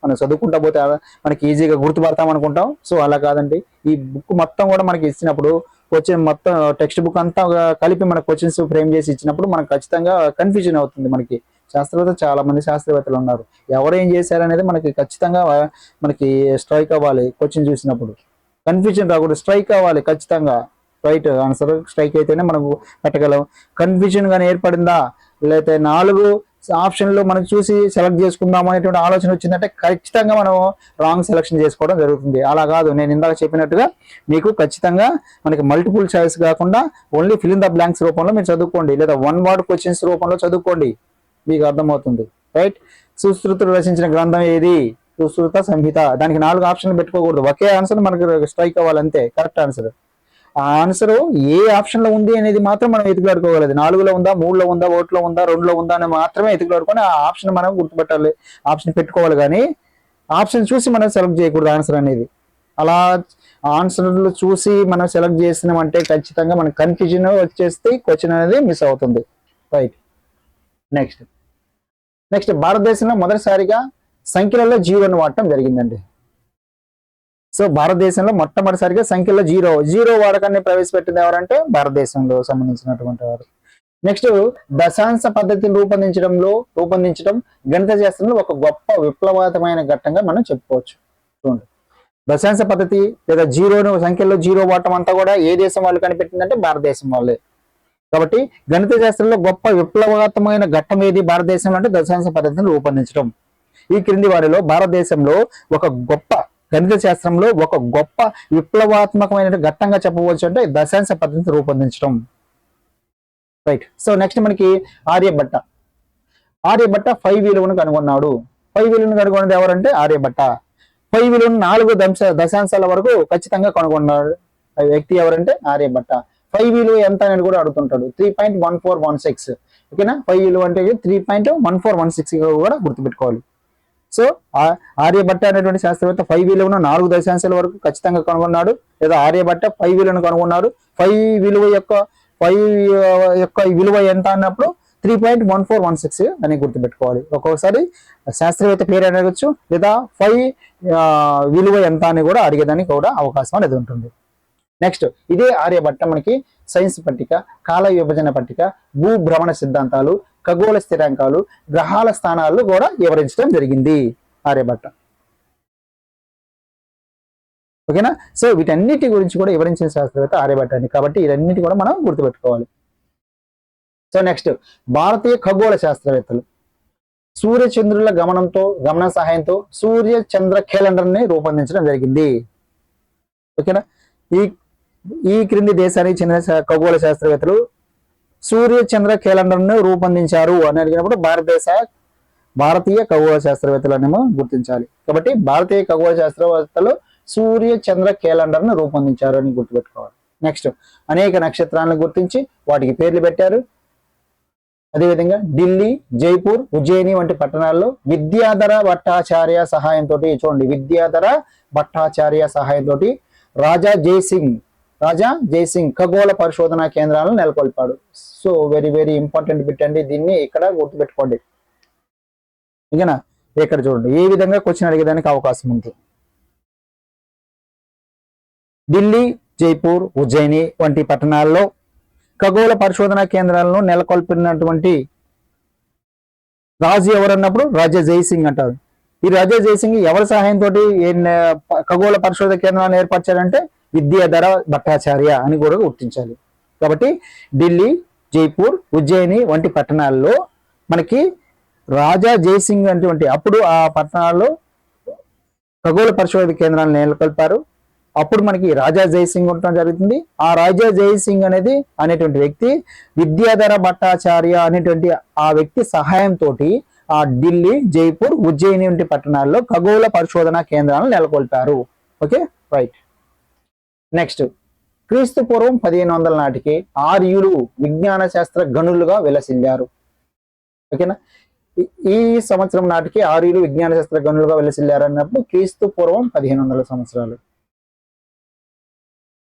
మనం చదువుకుంటా పోతే మనకి ఈజీగా గుర్తుపడతాం అనుకుంటాం. సో అలా కాదండి. ఈ బుక్ మొత్తం కూడా మనకి ఇచ్చినప్పుడు క్వశ్చన్ మొత్తం టెక్స్ట్ బుక్ అంతా కలిపి మన క్వశ్చన్స్ ఫ్రేమ్ చేసి ఇచ్చినప్పుడు మనకు ఖచ్చితంగా కన్ఫ్యూజన్ అవుతుంది. మనకి చాలా మంది శాస్త్రవేత్తలు ఉన్నారు, ఎవరేం చేశారనేది మనకి ఖచ్చితంగా మనకి స్ట్రైక్ అవ్వాలి. క్వశ్చన్ చూసినప్పుడు కన్ఫ్యూజన్ రాకూడదు, స్ట్రైక్ అవ్వాలి ఖచ్చితంగా. రైట్ ఆన్సర్ స్ట్రైక్ అయితేనే మనకు పెట్టగలం. కన్ఫ్యూజన్ గానీ ఏర్పడిందా, లేకపోతే 4 ఆప్షన్లో మనం చూసి సెలెక్ట్ చేసుకుందాం అనేటువంటి ఆలోచన వచ్చిందంటే ఖచ్చితంగా మనం రాంగ్ సెలెక్షన్ చేసుకోవడం జరుగుతుంది. అలా కాదు, నేను ఇందాక చెప్పినట్టుగా మీకు ఖచ్చితంగా మనకి మల్టిపుల్ చాయిస్ కాకుండా only fill in the blanks రూపంలో మీరు చదువుకోండి, లేదా వన్ వర్డ్ క్వశ్చన్స్ రూపంలో చదువుకోండి, మీకు అర్థమవుతుంది. రైట్. సుశ్రుతుడు రచించిన గ్రంథం ఏది? సుశ్రుత సంహిత. దానికి 4 ఆప్షన్లు పెట్టుకోకూడదు, ఒకే ఆన్సర్ మనకు స్ట్రైక్ అవ్వాలంతే, కరెక్ట్ ఆన్సర్. ఆ ఆన్సర్ ఏ ఆప్షన్ లో ఉంది అనేది మాత్రం మనం ఎతుకులాడుకోగలదు. 4లో ఉందా, 3లో ఉందా, 1లో ఉందా, 2లో ఉందా అని మాత్రమే ఎతుకులాడుకొని ఆ ఆప్షన్ మనం గుర్తుపెట్టాలి, ఆప్షన్ పెట్టుకోవాలి. కానీ ఆప్షన్ చూసి మనం సెలెక్ట్ చేయకూడదు ఆన్సర్ అనేది. అలా ఆన్సర్లు చూసి మనం సెలెక్ట్ చేసినామంటే ఖచ్చితంగా మనకు కన్ఫ్యూజన్ వచ్చేస్తే క్వశ్చన్ అనేది మిస్ అవుతుంది. రైట్. నెక్స్ట్ భారతదేశంలో మొదటిసారిగా సంఖ్యలలో జీరోను వాడటం జరిగిందండి. సో భారతదేశంలో మొట్టమొదటిసారిగా సంఖ్యలో జీరో వాడకాన్ని ప్రవేశపెట్టింది ఎవరంటే భారతదేశంలో సంబంధించినటువంటి వారు. నెక్స్ట్ దశాంశ పద్ధతిని రూపొందించడం గణిత శాస్త్రంలో ఒక గొప్ప విప్లవాత్మకమైన ఘట్టంగా మనం చెప్పుకోవచ్చు. చూడండి, దశాంశ పద్ధతి లేదా సంఖ్యలో జీరో వాడటం అంతా కూడా ఏ దేశం వాళ్ళు కనిపెట్టిందంటే భారతదేశం వాళ్ళే. కాబట్టి గణిత శాస్త్రంలో గొప్ప విప్లవాత్మకమైన ఘట్టం ఏది భారతదేశంలో అంటే దశాంశ పద్ధతిని రూపొందించడం. ఈ క్రింది వారిలో భారతదేశంలో ఒక గొప్ప గణిత శాస్త్రంలో ఒక గొప్ప విప్లవాత్మకమైన ఘట్టంగా చెప్పవచ్చు అంటే దశాంశ పద్ధతిని రూపొందించడం. రైట్. సో నెక్స్ట్ మనకి ఆర్యభట్ట 5 విలువను కనుగొన్నాడు. 5 విలువను కనుగొన్నది ఎవరంటే ఆర్యభట్ట. 5 విలువను 4 దశాంశాల వరకు ఖచ్చితంగా కనుగొన్నాడు వ్యక్తి ఎవరంటే ఆర్యభట్ట. 5 విలువ ఎంత అనేది కూడా అడుగుతుంటాడు. 3.1416. ఓకేనా. 5 విలువ అంటే 3.1416 కూడా గుర్తుపెట్టుకోవాలి. సో ఆర్యభట్ట అనేటువంటి శాస్త్రవేత్త 5 విలువను 4 దశాంశాల వరకు ఖచ్చితంగా కనుగొన్నాడు, లేదా ఆర్యభట్ట 5 విలువను కనుగొన్నాడు. 5 విలువ యొక్క విలువ ఎంత అన్నప్పుడు 3.1416 అని గుర్తుపెట్టుకోవాలి. ఒక్కొక్కసారి శాస్త్రవేత్త పేరు అడగచ్చు, లేదా 5 విలువ ఎంత అని కూడా అడిగేదానికి కూడా అవకాశం అనేది ఉంటుంది. నెక్స్ట్ ఇదే ఆర్యభట్ట మనకి సైన్స్ పట్టిక, కాల విభజన పట్టిక, భూభ్రమణ సిద్ధాంతాలు, ఖగోళ స్థిరాంకాలు, గ్రహాల స్థానాలు కూడా వివరించడం జరిగింది ఆర్యభట్ట. ఓకేనా. సో వీటన్నిటి గురించి కూడా వివరించిన శాస్త్రవేత్త ఆర్యభట్ట అని. కాబట్టి ఇవన్నిటి కూడా మనం గుర్తుపెట్టుకోవాలి. సో నెక్స్ట్ భారతీయ ఖగోళ శాస్త్రవేత్తలు సూర్యచంద్రుల గమన సహాయంతో సూర్య చంద్ర క్యాలెండర్ ని రూపొందించడం జరిగింది. ఓకేనా. ఈ క్రింది దేశానికి చెందిన ఖగోళ శాస్త్రవేత్తలు సూర్య చంద్ర క్యాలెండర్ ను రూపొందించారు అని అడిగినప్పుడు భారతీయ ఖగోళ శాస్త్రవేత్తలు అనేమో గుర్తించాలి. కాబట్టి భారతీయ ఖగోళ శాస్త్రవేత్తలు సూర్య చంద్ర క్యాలెండర్ ను రూపొందించారు అని గుర్తుపెట్టుకోవాలి. నెక్స్ట్ అనేక నక్షత్రాలను గుర్తించి వాటికి పేర్లు పెట్టారు. అదేవిధంగా ఢిల్లీ, జైపూర్, ఉజ్జయిని వంటి పట్టణాల్లో విద్యాధర భట్టాచార్య సహాయంతో రాజా జైసింగ్ ఖగోళ పరిశోధనా కేంద్రాలను నెలకొల్పాడు. So very very important bit అండి, దీన్ని ఇక్కడ గుర్తుపెట్టుకోండి. ఓకేనా. ఇక్కడ చూడండి ఏ విధంగా క్వశ్చన్ అడిగేదానికి అవకాశం ఉంది. ఢిల్లీ, జైపూర్, ఉజ్జయిని వంటి పట్టణాల్లో ఖగోళ పరిశోధనా కేంద్రాలను నెలకొల్పినటువంటి రాజు ఎవరన్నప్పుడు రాజా జైసింగ్ అంటారు. ఈ రాజా జైసింగ్ ఎవరి సహాయంతో ఖగోళ పరిశోధన కేంద్రాలను ఏర్పరిచారంటే విద్యాధర భట్టాచార్య అని కూడా గుర్తించాలి. కాబట్టి ఢిల్లీ, జైపూర్, ఉజ్జయిని వంటి పట్టణాల్లో మనకి రాజా జైసింగ్ అటువంటి అప్పుడు ఆ పట్టణాల్లో ఖగోళ పరిశోధన కేంద్రాలను నెలకొల్పారు. అప్పుడు మనకి రాజా జైసింగ్ ఉండటం జరుగుతుంది. ఆ రాజా జైసింగ్ అనేటువంటి వ్యక్తి విద్యాధర భట్టాచార్య అనేటువంటి ఆ వ్యక్తి సహాయంతో ఆ ఢిల్లీ, జైపూర్, ఉజ్జయిని వంటి పట్టణాల్లో ఖగోళ పరిశోధనా కేంద్రాలను నెలకొల్పారు. ఓకే. రైట్. నెక్స్ట్ క్రీస్తు పూర్వం 1500 నాటికి ఆర్యులు విజ్ఞాన శాస్త్ర గనులుగా వెలసిల్లారు. ఓకేనా. ఈ సంవత్సరం నాటికి ఆర్యులు విజ్ఞాన శాస్త్ర గనులుగా వెలసిల్లారు అన్నప్పుడు క్రీస్తు పూర్వం 1500 సంవత్సరాలు.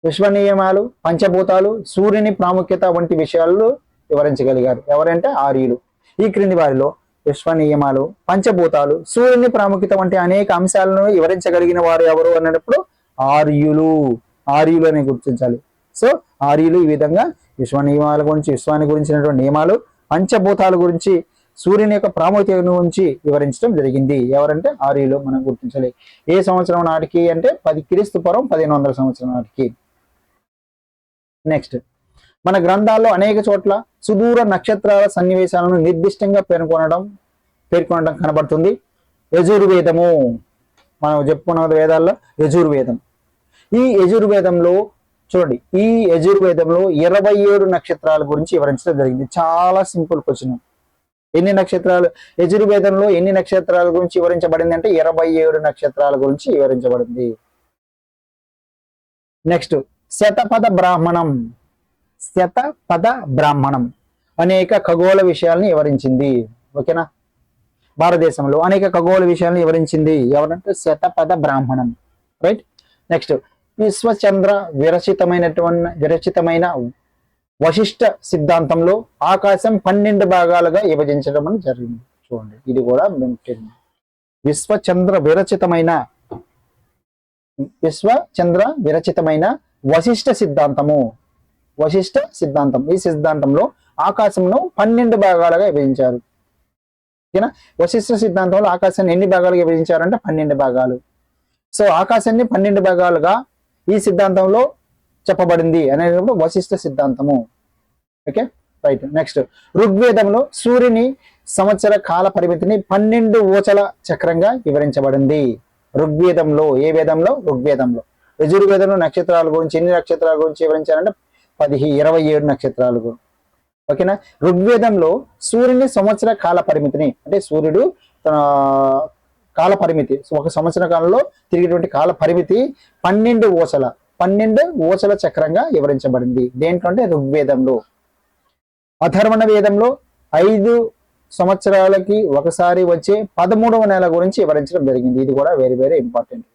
విశ్వ నియమాలు, పంచభూతాలు, సూర్యుని ప్రాముఖ్యత వంటి విషయాలు వివరించగలిగారు ఎవరంటే ఆర్యులు. ఈ క్రింది వారిలో విశ్వ నియమాలు, పంచభూతాలు, సూర్యుని ప్రాముఖ్యత వంటి అనేక అంశాలను వివరించగలిగిన వారు ఎవరు అన్నప్పుడు ఆర్యులు అని గుర్తించాలి. సో ఆర్యులు ఈ విధంగా విశ్వ నియమాల గురించి, విశ్వాన్ని గురించినటువంటి నియమాలు, పంచభూతాల గురించి, సూర్యుని యొక్క ప్రాముఖ్యత గురించి వివరించడం జరిగింది. ఎవరంటే ఆర్యులు మనం గుర్తించాలి. ఏ సంవత్సరం నాటికి అంటే క్రీస్తు పూర్వం 1500 సంవత్సరం నాటికి. నెక్స్ట్ మన గ్రంథాల్లో అనేక చోట్ల సుదూర నక్షత్రాల సన్నివేశాలను నిర్దిష్టంగా పేర్కొనడం కనబడుతుంది. యజుర్వేదము మనం చెప్పుకున్న వేదాల్లో యజుర్వేదం. ఈ యజుర్వేదంలో చూడండి, ఈ యజుర్వేదంలో 27 నక్షత్రాల గురించి వివరించడం జరిగింది. చాలా సింపుల్ క్వశ్చన్. ఎన్ని నక్షత్రాలు యజుర్వేదంలో ఎన్ని నక్షత్రాల గురించి వివరించబడింది అంటే 27 నక్షత్రాల గురించి వివరించబడింది. నెక్స్ట్ శతపథ బ్రాహ్మణం అనేక ఖగోళ విషయాలను వివరించింది. ఓకేనా, భారతదేశంలో అనేక ఖగోళ విషయాలను వివరించింది ఎవరంటే శతపథ బ్రాహ్మణం. రైట్. నెక్స్ట్ విశ్వచంద్ర విరచితమైన వశిష్ఠ సిద్ధాంతంలో ఆకాశం 12 భాగాలుగా విభజించడం అని జరిగింది. చూడండి, ఇది కూడా విశ్వచంద్ర విరచితమైన వశిష్ఠ సిద్ధాంతం. ఈ సిద్ధాంతంలో ఆకాశంను 12 భాగాలుగా విభజించారు. ఓకేనా, వశిష్ఠ సిద్ధాంతంలో ఆకాశాన్ని ఎన్ని భాగాలుగా విభజించారంటే 12 భాగాలు. సో ఆకాశాన్ని 12 భాగాలుగా ఈ సిద్ధాంతంలో చెప్పబడింది అనేటప్పుడు వశిష్ఠ సిద్ధాంతము. Okay, right. నెక్స్ట్ ఋగ్వేదంలో సూర్యుని సంవత్సర కాల పరిమితిని 12 ఊచల చక్రంగా వివరించబడింది. ఋగ్వేదంలో, ఏ వేదంలో? ఋగ్వేదంలో. యజుర్వేదంలో నక్షత్రాల గురించి ఎన్ని నక్షత్రాల గురించి వివరించారంటే 27 నక్షత్రాలు. ఓకేనా, ఋగ్వేదంలో సూర్యుని సంవత్సర కాల పరిమితిని, అంటే సూర్యుడు తన కాల పరిమితి, ఒక సంవత్సర కాలంలో తిరిగేటువంటి కాల పరిమితి 12 ఊచల చక్రంగా వివరించబడింది. దేంట్లో అంటే ఋగ్వేదంలో. అథర్వణ వేదంలో 5 సంవత్సరాలకి ఒకసారి వచ్చే 13వ నెల గురించి వివరించడం జరిగింది. ఇది కూడా వెరీ వెరీ ఇంపార్టెంట్.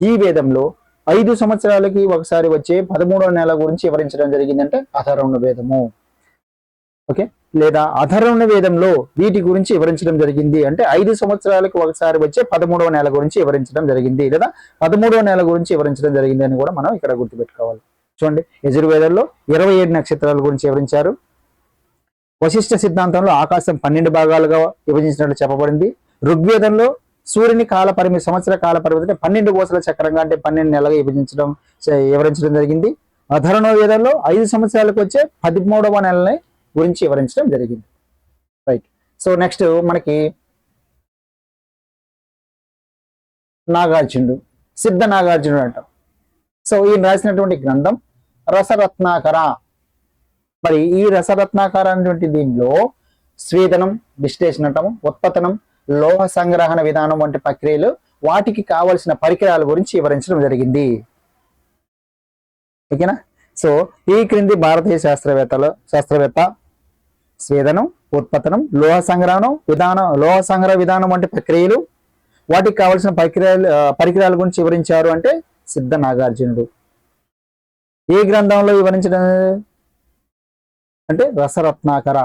ఈ వేదంలో 5 సంవత్సరాలకి ఒకసారి వచ్చే 13వ నెల గురించి వివరించడం జరిగిందంటే అథర్వణ వేదము. ఓకే, లేదా అథర్వణ వేదంలో వీటి గురించి వివరించడం జరిగింది అంటే 5 సంవత్సరాలకు ఒకసారి వచ్చే 13వ నెల గురించి వివరించడం జరిగింది, లేదా 13వ నెల గురించి వివరించడం జరిగింది అని కూడా మనం ఇక్కడ గుర్తుపెట్టుకోవాలి. చూడండి, యజుర్వేదంలో 27 నక్షత్రాల గురించి వివరించారు. వశిష్ఠ సిద్ధాంతంలో ఆకాశం 12 భాగాలుగా విభజించినట్లు చెప్పబడింది. ఋగ్వేదంలో సూర్యుని సంవత్సర కాల పరిమితి 12 ఊసల చక్రంగా అంటే 12 నెలలుగా వివరించడం జరిగింది. అథర్వణ వేదంలో 5 సంవత్సరాలకు వచ్చే 13వ నెలని గురించి వివరించడం జరిగింది. రైట్. సో నెక్స్ట్ మనకి నాగార్జునుడు, సిద్ధ నాగార్జునుడు అంటాం. సో ఈయన రాసినటువంటి గ్రంథం రసరత్నాకర. మరి ఈ రసరత్నాకర అనేటువంటి దీనిలో స్వేదనం, విశ్లేషణం, ఉత్పతనం, లోహ సంగ్రహణ విధానం వంటి ప్రక్రియలు, వాటికి కావలసిన పరికరాల గురించి వివరించడం జరిగింది. ఓకేనా. సో ఈ క్రింది భారతీయ శాస్త్రవేత్త స్వేదనం, ఉత్పతనం, లోహ సంగ్రహ విధానం వంటి ప్రక్రియలు, వాటికి కావలసిన పరికరాల గురించి వివరించారు అంటే సిద్ధ నాగార్జునుడు. ఏ గ్రంథంలో వివరించడం అంటే రసరత్నాకర.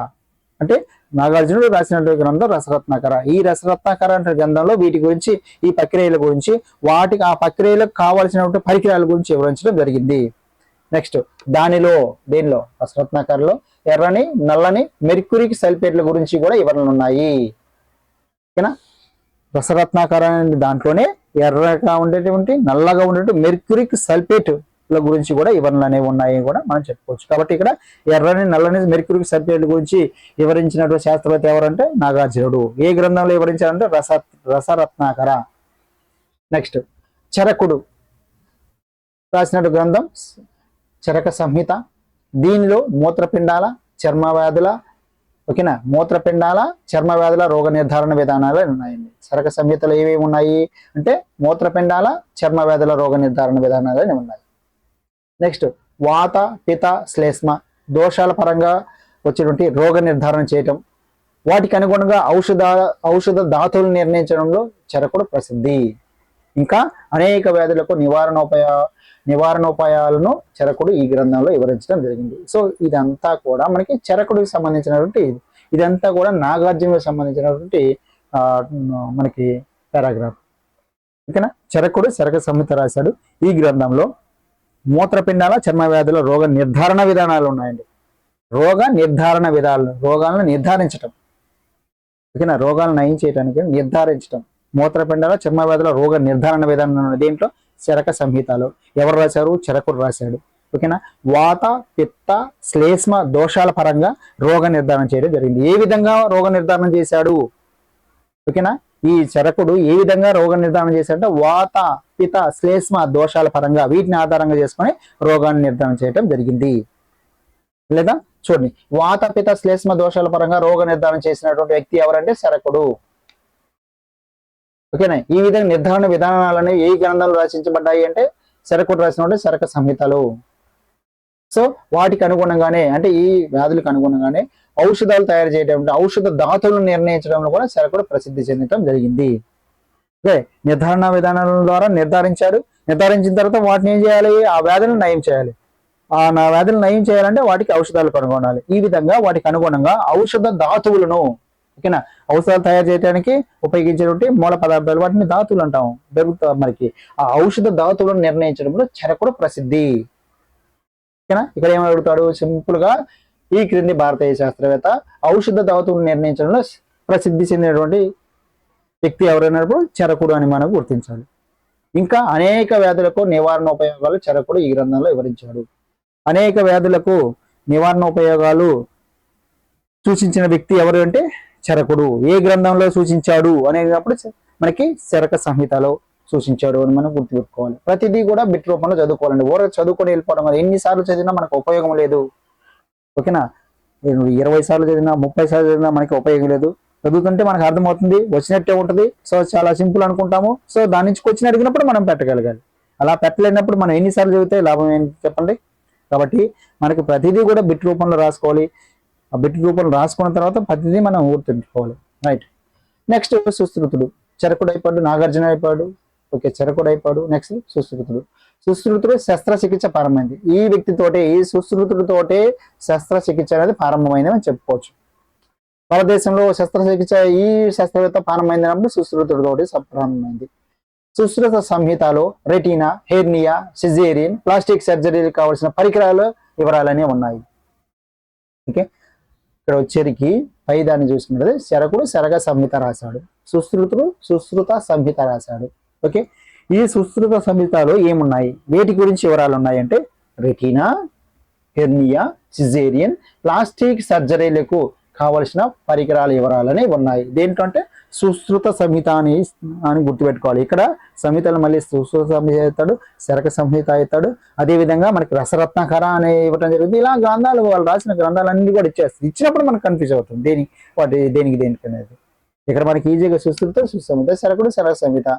అంటే నాగార్జునుడు రాసినటువంటి గ్రంథం రసరత్నాకర. ఈ రసరత్నాకర అంటే గ్రంథంలో వీటి గురించి, ఈ ప్రక్రియల గురించి, ఆ ప్రక్రియలకు కావలసినటువంటి పరికరాల గురించి వివరించడం జరిగింది. నెక్స్ట్ దేనిలో రసరత్నాకరలో ఎర్రని, నల్లని మెర్క్యూరిక్ సల్ఫేట్ల గురించి కూడా వివరణలు ఉన్నాయి. ఓకేనా, రసరత్నాకర అనే దాంట్లోనే ఎర్రగా ఉండేటువంటి, నల్లగా ఉండేటువంటి మెర్క్యూరిక్ సల్ఫేట్ గురించి కూడా వివరణలు అనేవి ఉన్నాయి కూడా మనం చెప్పుకోవచ్చు. కాబట్టి ఇక్కడ ఎర్రని, నల్లని మెర్క్యూరిక్ సల్ఫేట్ గురించి వివరించినటువంటి శాస్త్రవేత్త ఎవరంటే నాగార్జునుడు. ఏ గ్రంథంలో వివరించారంటే రసరత్నాకర. నెక్స్ట్ చరకుడు రాసినటువంటి గ్రంథం చరక సంహిత. దీనిలో మూత్రపిండాల, చర్మ వ్యాధుల రోగ నిర్ధారణ విధానాలు ఉన్నాయండి. చరక సంహితలో ఏమేమి ఉన్నాయి అంటే మూత్రపిండాల, చర్మ వ్యాధుల రోగ నిర్ధారణ విధానాలు ఉన్నాయి. నెక్స్ట్ వాత, పిత, శ్లేష్మ దోషాల పరంగా వచ్చేటువంటి రోగ నిర్ధారణ చేయటం, వాటికి అనుగుణంగా ఔషధ ధాతువులు నిర్ణయించడంలో చరకుడు ప్రసిద్ధి. ఇంకా అనేక వ్యాధులకు నివారణోపాయాలను చరకుడు ఈ గ్రంథంలో వివరించడం జరిగింది. సో ఇదంతా కూడా మనకి చరకుడికి సంబంధించినటువంటి, ఇదంతా కూడా నాగార్జునుడికి సంబంధించినటువంటి మనకి పారాగ్రాఫ్. ఓకేనా, చరకుడు చరక సంహిత రాశాడు. ఈ గ్రంథంలో మూత్రపిండాల, చర్మ వ్యాధుల రోగ నిర్ధారణ విధానాలు ఉన్నాయండి. రోగాలను నిర్ధారించటం. ఓకేనా, రోగాలను నయం చేయడానికి నిర్ధారించటం. మూత్రపిండాల, చర్మ వ్యాధుల రోగ నిర్ధారణ విధానం దీంట్లో చరక సంహితలో ఎవరు రాశారు? చరకుడు రాశాడు. ఓకేనా. వాత పిత్త శ్లేష్మ దోషాల పరంగా రోగ నిర్ధారణ చేయడం జరిగింది. ఏ విధంగా రోగ నిర్ధారణ చేశాడు? ఓకేనా, ఈ చరకుడు ఏ విధంగా రోగ నిర్ధారణ చేశాడంటే వాత పిత శ్లేష్మ దోషాల పరంగా వీటిని ఆధారంగా చేసుకొని రోగాన్ని నిర్ధారణ చేయడం జరిగింది. లేదా చూడండి, వాత పిత శ్లేష్మ దోషాల పరంగా రోగ నిర్ధారణ చేసినటువంటి వ్యక్తి ఎవరంటే చరకుడు. ఓకేనా, ఈ విధంగా నిర్ధారణ విధానాలని ఏ గ్రంథాలు రచించబడ్డాయి అంటే చరకుడు రాసినటువంటి చరక సంహితలు. సో వాటికి అనుగుణంగానే అంటే ఈ వ్యాధులకు అనుగుణంగానే ఔషధాలు తయారు చేయడం, ఔషధ ధాతువులను నిర్ణయించడంలో కూడా చరకుడు ప్రసిద్ధి చెందడం జరిగింది. ఓకే, నిర్ధారణ విధానాల ద్వారా నిర్ధారించాడు. నిర్ధారించిన తర్వాత వాటిని ఏం చేయాలి? ఆ వ్యాధులను నయం చేయాలి. ఆ వ్యాధులను నయం చేయాలంటే వాటికి ఔషధాలు కనుగొనాలి. ఈ విధంగా వాటికి అనుగుణంగా ఔషధ ధాతువులను, ఓకేనా, ఔషధాలు తయారు చేయడానికి ఉపయోగించేటువంటి మూల పదార్థాలు వాటిని ధాతువులు అంటాము. దొరుకుతాయి మనకి. ఆ ఔషధ ధాతువులను నిర్ణయించడంలో చరకుడు ప్రసిద్ధి. ఓకేనా, ఇక్కడ ఏమని అడుగుతాడు? సింపుల్ గా ఈ క్రింది భారతీయ శాస్త్రవేత్త ఔషధ ధాతువులను నిర్ణయించడంలో ప్రసిద్ధి చెందినటువంటి వ్యక్తి ఎవరైనప్పుడు చరకుడు అని మనం గుర్తించాలి. ఇంకా అనేక వ్యాధులకు నివారణ ఉపయోగాలు చరకుడు ఈ గ్రంథంలో వివరించాడు. అనేక వ్యాధులకు నివారణ ఉపయోగాలు సూచించిన వ్యక్తి ఎవరు అంటే చరకుడు. ఏ గ్రంథంలో సూచించాడు అనేటప్పుడు మనకి చరక సంహితలో సూచించాడు అని మనం గుర్తుపెట్టుకోవాలి. ప్రతిదీ కూడా బిట్ రూపంలో చదువుకోవాలండి. ఊర చదువుకొని వెళ్ళిపోవడం వల్ల ఎన్నిసార్లు చదివినా మనకు ఉపయోగం లేదు. ఓకేనా, 20 సార్లు చదివినా 30 సార్లు చదివినా మనకి ఉపయోగం లేదు. చదువుతుంటే మనకు అర్థమవుతుంది, వచ్చినట్టే ఉంటుంది. సో చాలా సింపుల్ అనుకుంటాము. సో దాని నుంచి క్వశ్చన్ అడిగినప్పుడు మనం పెట్టగలగాలి. అలా పెట్టలేనప్పుడు మనం ఎన్నిసార్లు చదివితే లాభం ఏంటి చెప్పండి. కాబట్టి మనకి ప్రతిదీ కూడా బిట్ రూపంలో రాసుకోవాలి. ఆ బిట్ రూపంలో రాసుకున్న తర్వాత ప్రతిదీ మనం గుర్తుంచుకోవాలి. రైట్. నెక్స్ట్ సుశ్రుతుడు. చరకుడు అయిపోయాడు, నాగార్జున అయిపోయాడు. ఓకే, చరకుడు అయిపోయాడు. నెక్స్ట్ సుశ్రుతుడు. సుశ్రుతుడు శస్త్రచికిత్స ప్రారంభమైంది. ఈ వ్యక్తితోటే, ఈ సుశ్రుతుడితోటే శస్త్రచికిత్స అనేది ప్రారంభమైంది అని చెప్పుకోవచ్చు. భారతదేశంలో శస్త్రచికిత్స ఈ శస్త్రవేత్త ప్రారంభమైంది అన్నప్పుడు సుశ్రుతుడితోటి ప్రారంభమైంది. సుశ్రుత సంహితలో రెటీనా, హెర్నియా, సిజేరియన్, ప్లాస్టిక్ సర్జరీకి కావాల్సిన పరికరాలు వివరాలనే ఉన్నాయి. ఓకే, ఇక్కడ వచ్చేరికి పై దాన్ని చూసుకున్నది చరకుడు చరక సంహిత రాశాడు, సుశ్రుతుడు సుశ్రుత సంహిత రాశాడు. ఓకే, ఈ సుశ్రుత సంహితలో ఏమున్నాయి, వేటి గురించి వివరాలు ఉన్నాయి అంటే రెటీనా, హెర్నియా, సిజేరియన్, ప్లాస్టిక్ సర్జరీలకు కావలసిన పరికరాల వివరాలని ఉన్నాయి. దేంటంటే సుశ్రుత సంహిత అని గుర్తుపెట్టుకోవాలి. ఇక్కడ సంహితలు మళ్ళీ సుశ్రుత సంహిత అవుతాడు, శరక సంహిత అవుతాడు. అదేవిధంగా మనకి రసరత్నాకర అని ఇవ్వడం జరుగుతుంది. ఇలా గ్రంథాలు వాళ్ళు రాసిన గ్రంథాలన్నీ కూడా ఇచ్చినప్పుడు మనకు కన్ఫ్యూజ్ అవుతుంది దేనికి అనేది. ఇక్కడ మనకి ఈజీగా సుశ్రుత సుసంహిత, శరకుడు శరక సంహిత,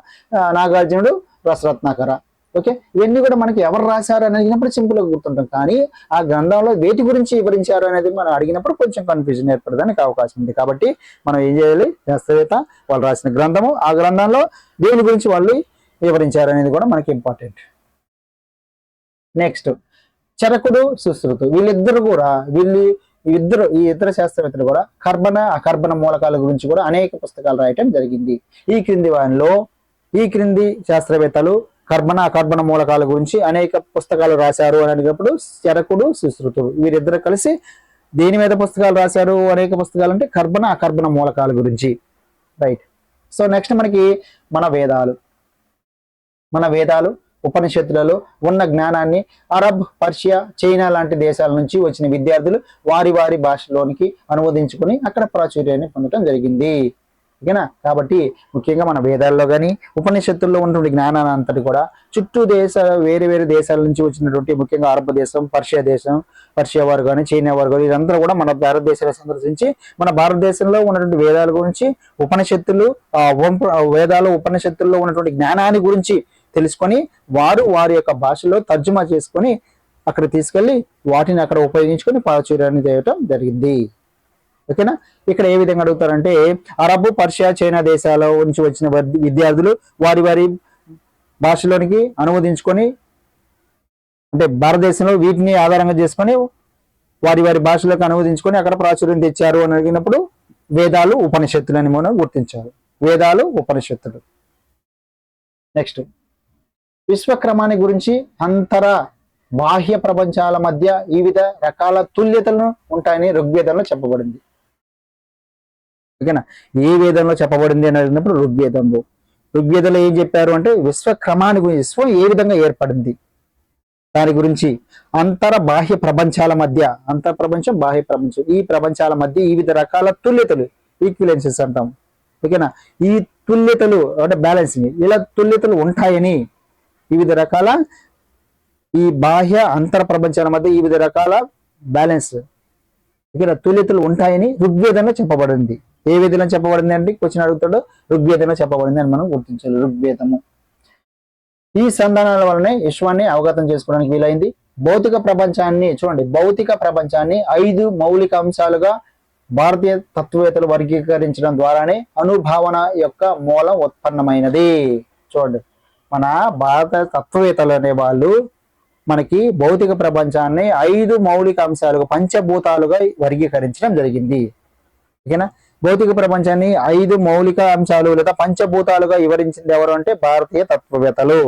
నాగార్జునుడు రసరత్నాకర. ఓకే, ఇవన్నీ కూడా మనకి ఎవరు రాశారు అని అడిగినప్పుడు సింపుల్ గా గుర్తుంటాం. కానీ ఆ గ్రంథంలో వేటి గురించి వివరించారు అనేది మనం అడిగినప్పుడు కొంచెం కన్ఫ్యూజన్ ఏర్పడడానికి అవకాశం ఉంది. కాబట్టి మనం ఏం చేయాలి, శాస్త్రవేత్త వాళ్ళు రాసిన గ్రంథము, ఆ గ్రంథంలో దేని గురించి వాళ్ళు వివరించారు అనేది కూడా మనకి ఇంపార్టెంట్. నెక్స్ట్ చరకుడు సుశ్రుతు ఈ ఇద్దరు శాస్త్రవేత్తలు కూడా కర్బన అకర్బన మూలకాల గురించి కూడా అనేక పుస్తకాలు రాయటం జరిగింది. ఈ క్రింది శాస్త్రవేత్తలు కర్బన అకర్బన మూలకాల గురించి అనేక పుస్తకాలు రాశారు అని అడిగినప్పుడు చరకుడు సుశ్రుతుడు వీరిద్దరు కలిసి దేని మీద పుస్తకాలు రాశారు, అనేక పుస్తకాలు అంటే కర్బన అకర్బన మూలకాల గురించి. రైట్. సో నెక్స్ట్ మనకి మన వేదాలు ఉపనిషత్తులలో ఉన్న జ్ఞానాన్ని అరబ్, పర్షియా, చైనా లాంటి దేశాల నుంచి వచ్చిన విద్యార్థులు వారి భాషలోనికి అనువదించుకొని అక్కడ ప్రాచుర్యాన్ని పొందడం జరిగింది. ఓకేనా, కాబట్టి ముఖ్యంగా మన వేదాల్లో కానీ ఉపనిషత్తుల్లో ఉన్నటువంటి జ్ఞానాన్ని అంతటి కూడా చుట్టూ వేరే దేశాల నుంచి వచ్చినటువంటి ముఖ్యంగా అరబ్ దేశం, పర్షియా వారు కానీ, చైనా వారు కానీ, ఇదంతా కూడా మన భారతదేశాన్ని సందర్శించి మన భారతదేశంలో ఉన్నటువంటి వేదాల గురించి, ఉపనిషత్తుల్లో ఉన్నటువంటి జ్ఞానాన్ని గురించి తెలుసుకొని వారి యొక్క భాషలో తర్జుమా చేసుకొని అక్కడ తీసుకెళ్లి వాటిని అక్కడ ఉపయోగించుకొని ప్రాచుర్యాన్ని చేయటం జరిగింది. ఓకేనా, ఇక్కడ ఏ విధంగా అడుగుతారంటే అరబ్, పర్షియా, చైనా దేశాల నుంచి వచ్చిన విద్యార్థులు వారి భాషలోనికి అనువదించుకొని అంటే భారతదేశంలో వీటిని ఆధారంగా చేసుకొని వారి భాషలోకి అనువదించుకొని అక్కడ ప్రాచుర్యం తెచ్చారు అని అడిగినప్పుడు వేదాలు, ఉపనిషత్తులు అని మనం గుర్తించారు. వేదాలు, ఉపనిషత్తులు. నెక్స్ట్ విశ్వక్రమాన్ని గురించి అంతర బాహ్య ప్రపంచాల మధ్య వివిధ రకాల తుల్యతలను ఉంటాయని ఋగ్వేదంలో చెప్పబడింది. ఓకేనా, ఏ వేదంలో చెప్పబడింది అని అడిగినప్పుడు ఋగ్వేదంలో ఏం చెప్పారు అంటే విశ్వక్రమాన్ని గురించి, విశ్వం ఏ విధంగా ఏర్పడింది, దాని గురించి అంతర బాహ్య ప్రపంచాల మధ్య, అంతర్ ప్రపంచం బాహ్య ప్రపంచం, ఈ ప్రపంచాల మధ్య వివిధ రకాల తుల్యతలు, ఈక్విలెన్సెస్ అంటాం. ఓకేనా, ఈ తుల్యతలు అంటే బ్యాలెన్సింగ్, ఇలా తుల్యతలు ఉంటాయని వివిధ రకాల ఈ బాహ్య అంతర ప్రపంచాల మధ్య వివిధ రకాల బ్యాలెన్స్, ఇక్కడ తుల్యతలు ఉంటాయని ఋగ్వేదంలో చెప్పబడింది. ఏ విధంగా చెప్పబడింది అంటే క్వశ్చన్ అడుగుతాడో ఋగ్వేదంలో చెప్పబడింది అని మనం గుర్తించాలి. ఋగ్వేదము ఈ సంధానాల వలనే విశ్వాన్ని అవగతం చేసుకోవడానికి వీలైంది. భౌతిక ప్రపంచాన్ని చూడండి, భౌతిక ప్రపంచాన్ని 5 మౌలిక అంశాలుగా భారతీయ తత్వవేత్తలు వర్గీకరించడం ద్వారానే అనుభావన యొక్క మూలం ఉత్పన్నమైనది. చూడండి, మన భారత తత్వవేత్తలు అనే వాళ్ళు మనకి భౌతిక ప్రపంచాన్ని 5 మౌలిక అంశాలుగా, పంచభూతాలుగా వర్గీకరించడం జరిగింది. ఓకేనా, భౌతిక ప్రపంచాన్ని 5 మౌలిక అంశాలు లేదా పంచభూతాలుగా వివరించింది ఎవరు అంటే భారతీయ తత్వవేత్తలు,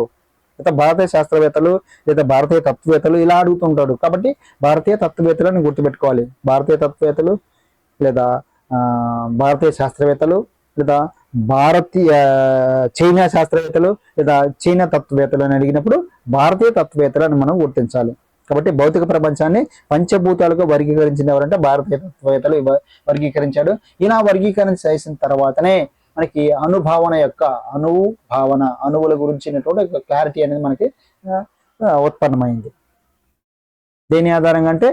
లేదా భారతీయ శాస్త్రవేత్తలు, లేదా భారతీయ తత్వవేత్తలు ఇలా అడుగుతుంటాడు. కాబట్టి భారతీయ తత్వవేత్తలను గుర్తుపెట్టుకోవాలి. భారతీయ తత్వవేత్తలు లేదా భారతీయ శాస్త్రవేత్తలు లేదా భారతీయ చైనా శాస్త్రవేత్తలు లేదా చైనా తత్వవేత్తలు అని అడిగినప్పుడు భారతీయ తత్వవేత్తలను మనం గుర్తించాలి. కాబట్టి భౌతిక ప్రపంచాన్ని పంచభూతాలుగా వర్గీకరించిన ఎవరంటే భారతీయ తత్వవేత్తలు వర్గీకరించాడు. ఇలా వర్గీకరణ చేసిన తర్వాతనే మనకి అనుభావన యొక్క అణువుల గురించినటువంటి క్లారిటీ అనేది మనకి ఉత్పన్నమైంది. దేని ఆధారంగా అంటే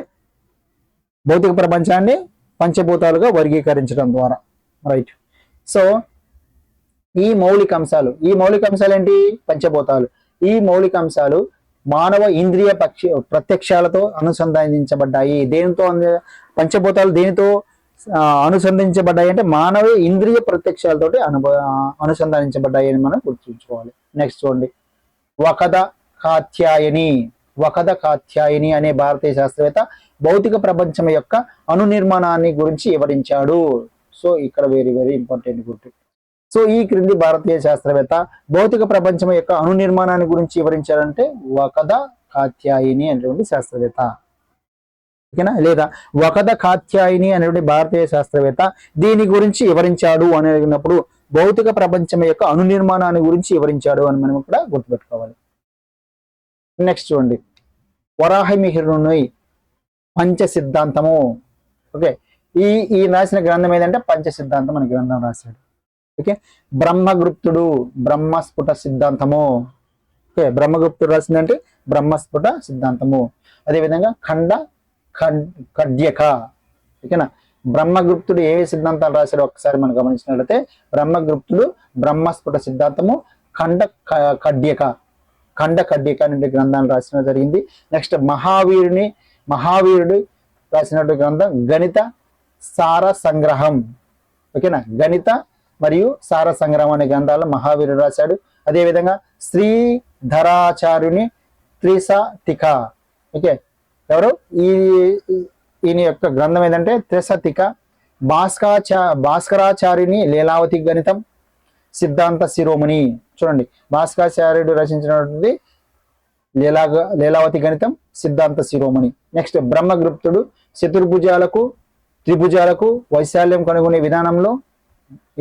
భౌతిక ప్రపంచాన్ని పంచభూతాలుగా వర్గీకరించడం ద్వారా. రైట్. సో ఈ మౌలిక అంశాలు ఏంటి? పంచభూతాలు. ఈ మౌలిక అంశాలు మానవ ఇంద్రియ ప్రత్యక్షాలతో అనుసంధానించబడ్డాయి. దేనితో పంచభూతాలు దేనితో అనుసంధానించబడ్డాయి అంటే మానవ ఇంద్రియ ప్రత్యక్షాలతోటి అనుసంధానించబడ్డాయి అని మనం గుర్తుంచుకోవాలి. నెక్స్ట్ చూడండి, వకద కాత్యాయని అనే భారతీయ శాస్త్రవేత్త భౌతిక ప్రపంచం యొక్క నిర్మాణాన్ని గురించి వివరించాడు. సో ఇక్కడ వెరీ వెరీ ఇంపార్టెంట్ గుర్తు. సో ఈ క్రింది భారతీయ శాస్త్రవేత్త భౌతిక ప్రపంచం యొక్క నిర్మాణాన్ని గురించి వివరించాడంటే వకద కాత్యాయని అనేటువంటి శాస్త్రవేత్త. ఓకేనా, లేదా వకద కాత్యాయని అనేటువంటి భారతీయ శాస్త్రవేత్త దీని గురించి వివరించాడు అని అడిగినప్పుడు భౌతిక ప్రపంచం యొక్క నిర్మాణాన్ని గురించి వివరించాడు అని మనం కూడా గుర్తుపెట్టుకోవాలి. నెక్స్ట్ చూడండి, వరాహమిహిరుని పంచ సిద్ధాంతము. ఓకే, ఈ రాసిన గ్రంథం ఏదంటే పంచ సిద్ధాంతం అనే గ్రంథం రాశాడు. ఓకే, బ్రహ్మగుప్తుడు బ్రహ్మస్ఫుట సిద్ధాంతము. ఓకే, బ్రహ్మగుప్తుడు రాసిందంటే బ్రహ్మస్ఫుట సిద్ధాంతము. అదేవిధంగా ఖడ్యక. ఓకేనా, బ్రహ్మగుప్తుడు ఏ సిద్ధాంతాలు రాశాడో ఒకసారి మనం గమనించినట్లయితే బ్రహ్మగుప్తుడు బ్రహ్మస్ఫుట సిద్ధాంతము, ఖడ్యక అనే గ్రంథాలు రాసిన జరిగింది. నెక్స్ట్ మహావీరుడు రాసినటువంటి గ్రంథం గణిత సార సంగ్రహం. ఓకేనా, గణిత మరియు సార సంగ్రహం అనే గ్రంథాలను మహావీరుడు రాశాడు. అదేవిధంగా శ్రీధరాచార్యుని త్రిసతిక. ఓకే, ఎవరు ఈయన యొక్క గ్రంథం ఏంటంటే త్రిసతిక. భాస్కరాచార్యుని లీలావతి గణితం సిద్ధాంత శిరోమణి. చూడండి, భాస్కరాచార్యుడు రచించినటువంటి లీలావతి గణితం సిద్ధాంత శిరోమణి. నెక్స్ట్ బ్రహ్మగుప్తుడు చతుర్భుజాలకు త్రిభుజాలకు వైశాల్యం కనుగొనే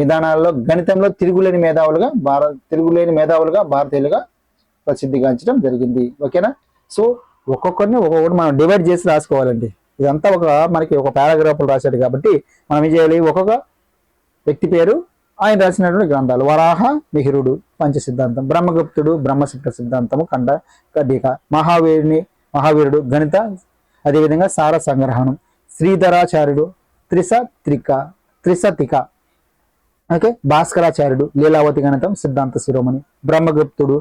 విధానాల్లో గణితంలో తిరుగులేని మేధావులుగా భారతీయులుగా ప్రసిద్ధిగాంచడం జరిగింది. ఓకేనా, సో ఒక్కొక్కటి మనం డివైడ్ చేసి రాసుకోవాలండి. ఇదంతా మనకి ఒక పారాగ్రాఫ్లు రాశాడు కాబట్టి మనం ఏం చేయాలి, ఒక్కొక్క వ్యక్తి పేరు, ఆయన రాసినటువంటి గ్రంథాలు. వరాహ మిహిరుడు పంచ సిద్ధాంతం, బ్రహ్మగుప్తుడు బ్రహ్మసిద్ధ సిద్ధాంతము ఖడ్యక, మహావీరుడు గణిత, అదేవిధంగా సార సంగ్రహణం, శ్రీధరాచార్యుడు త్రిసతిక. ఓకే, భాస్కరాచార్యుడు లీలావతి గణితం సిద్ధాంత శిరోమణి, బ్రహ్మగుప్తుడు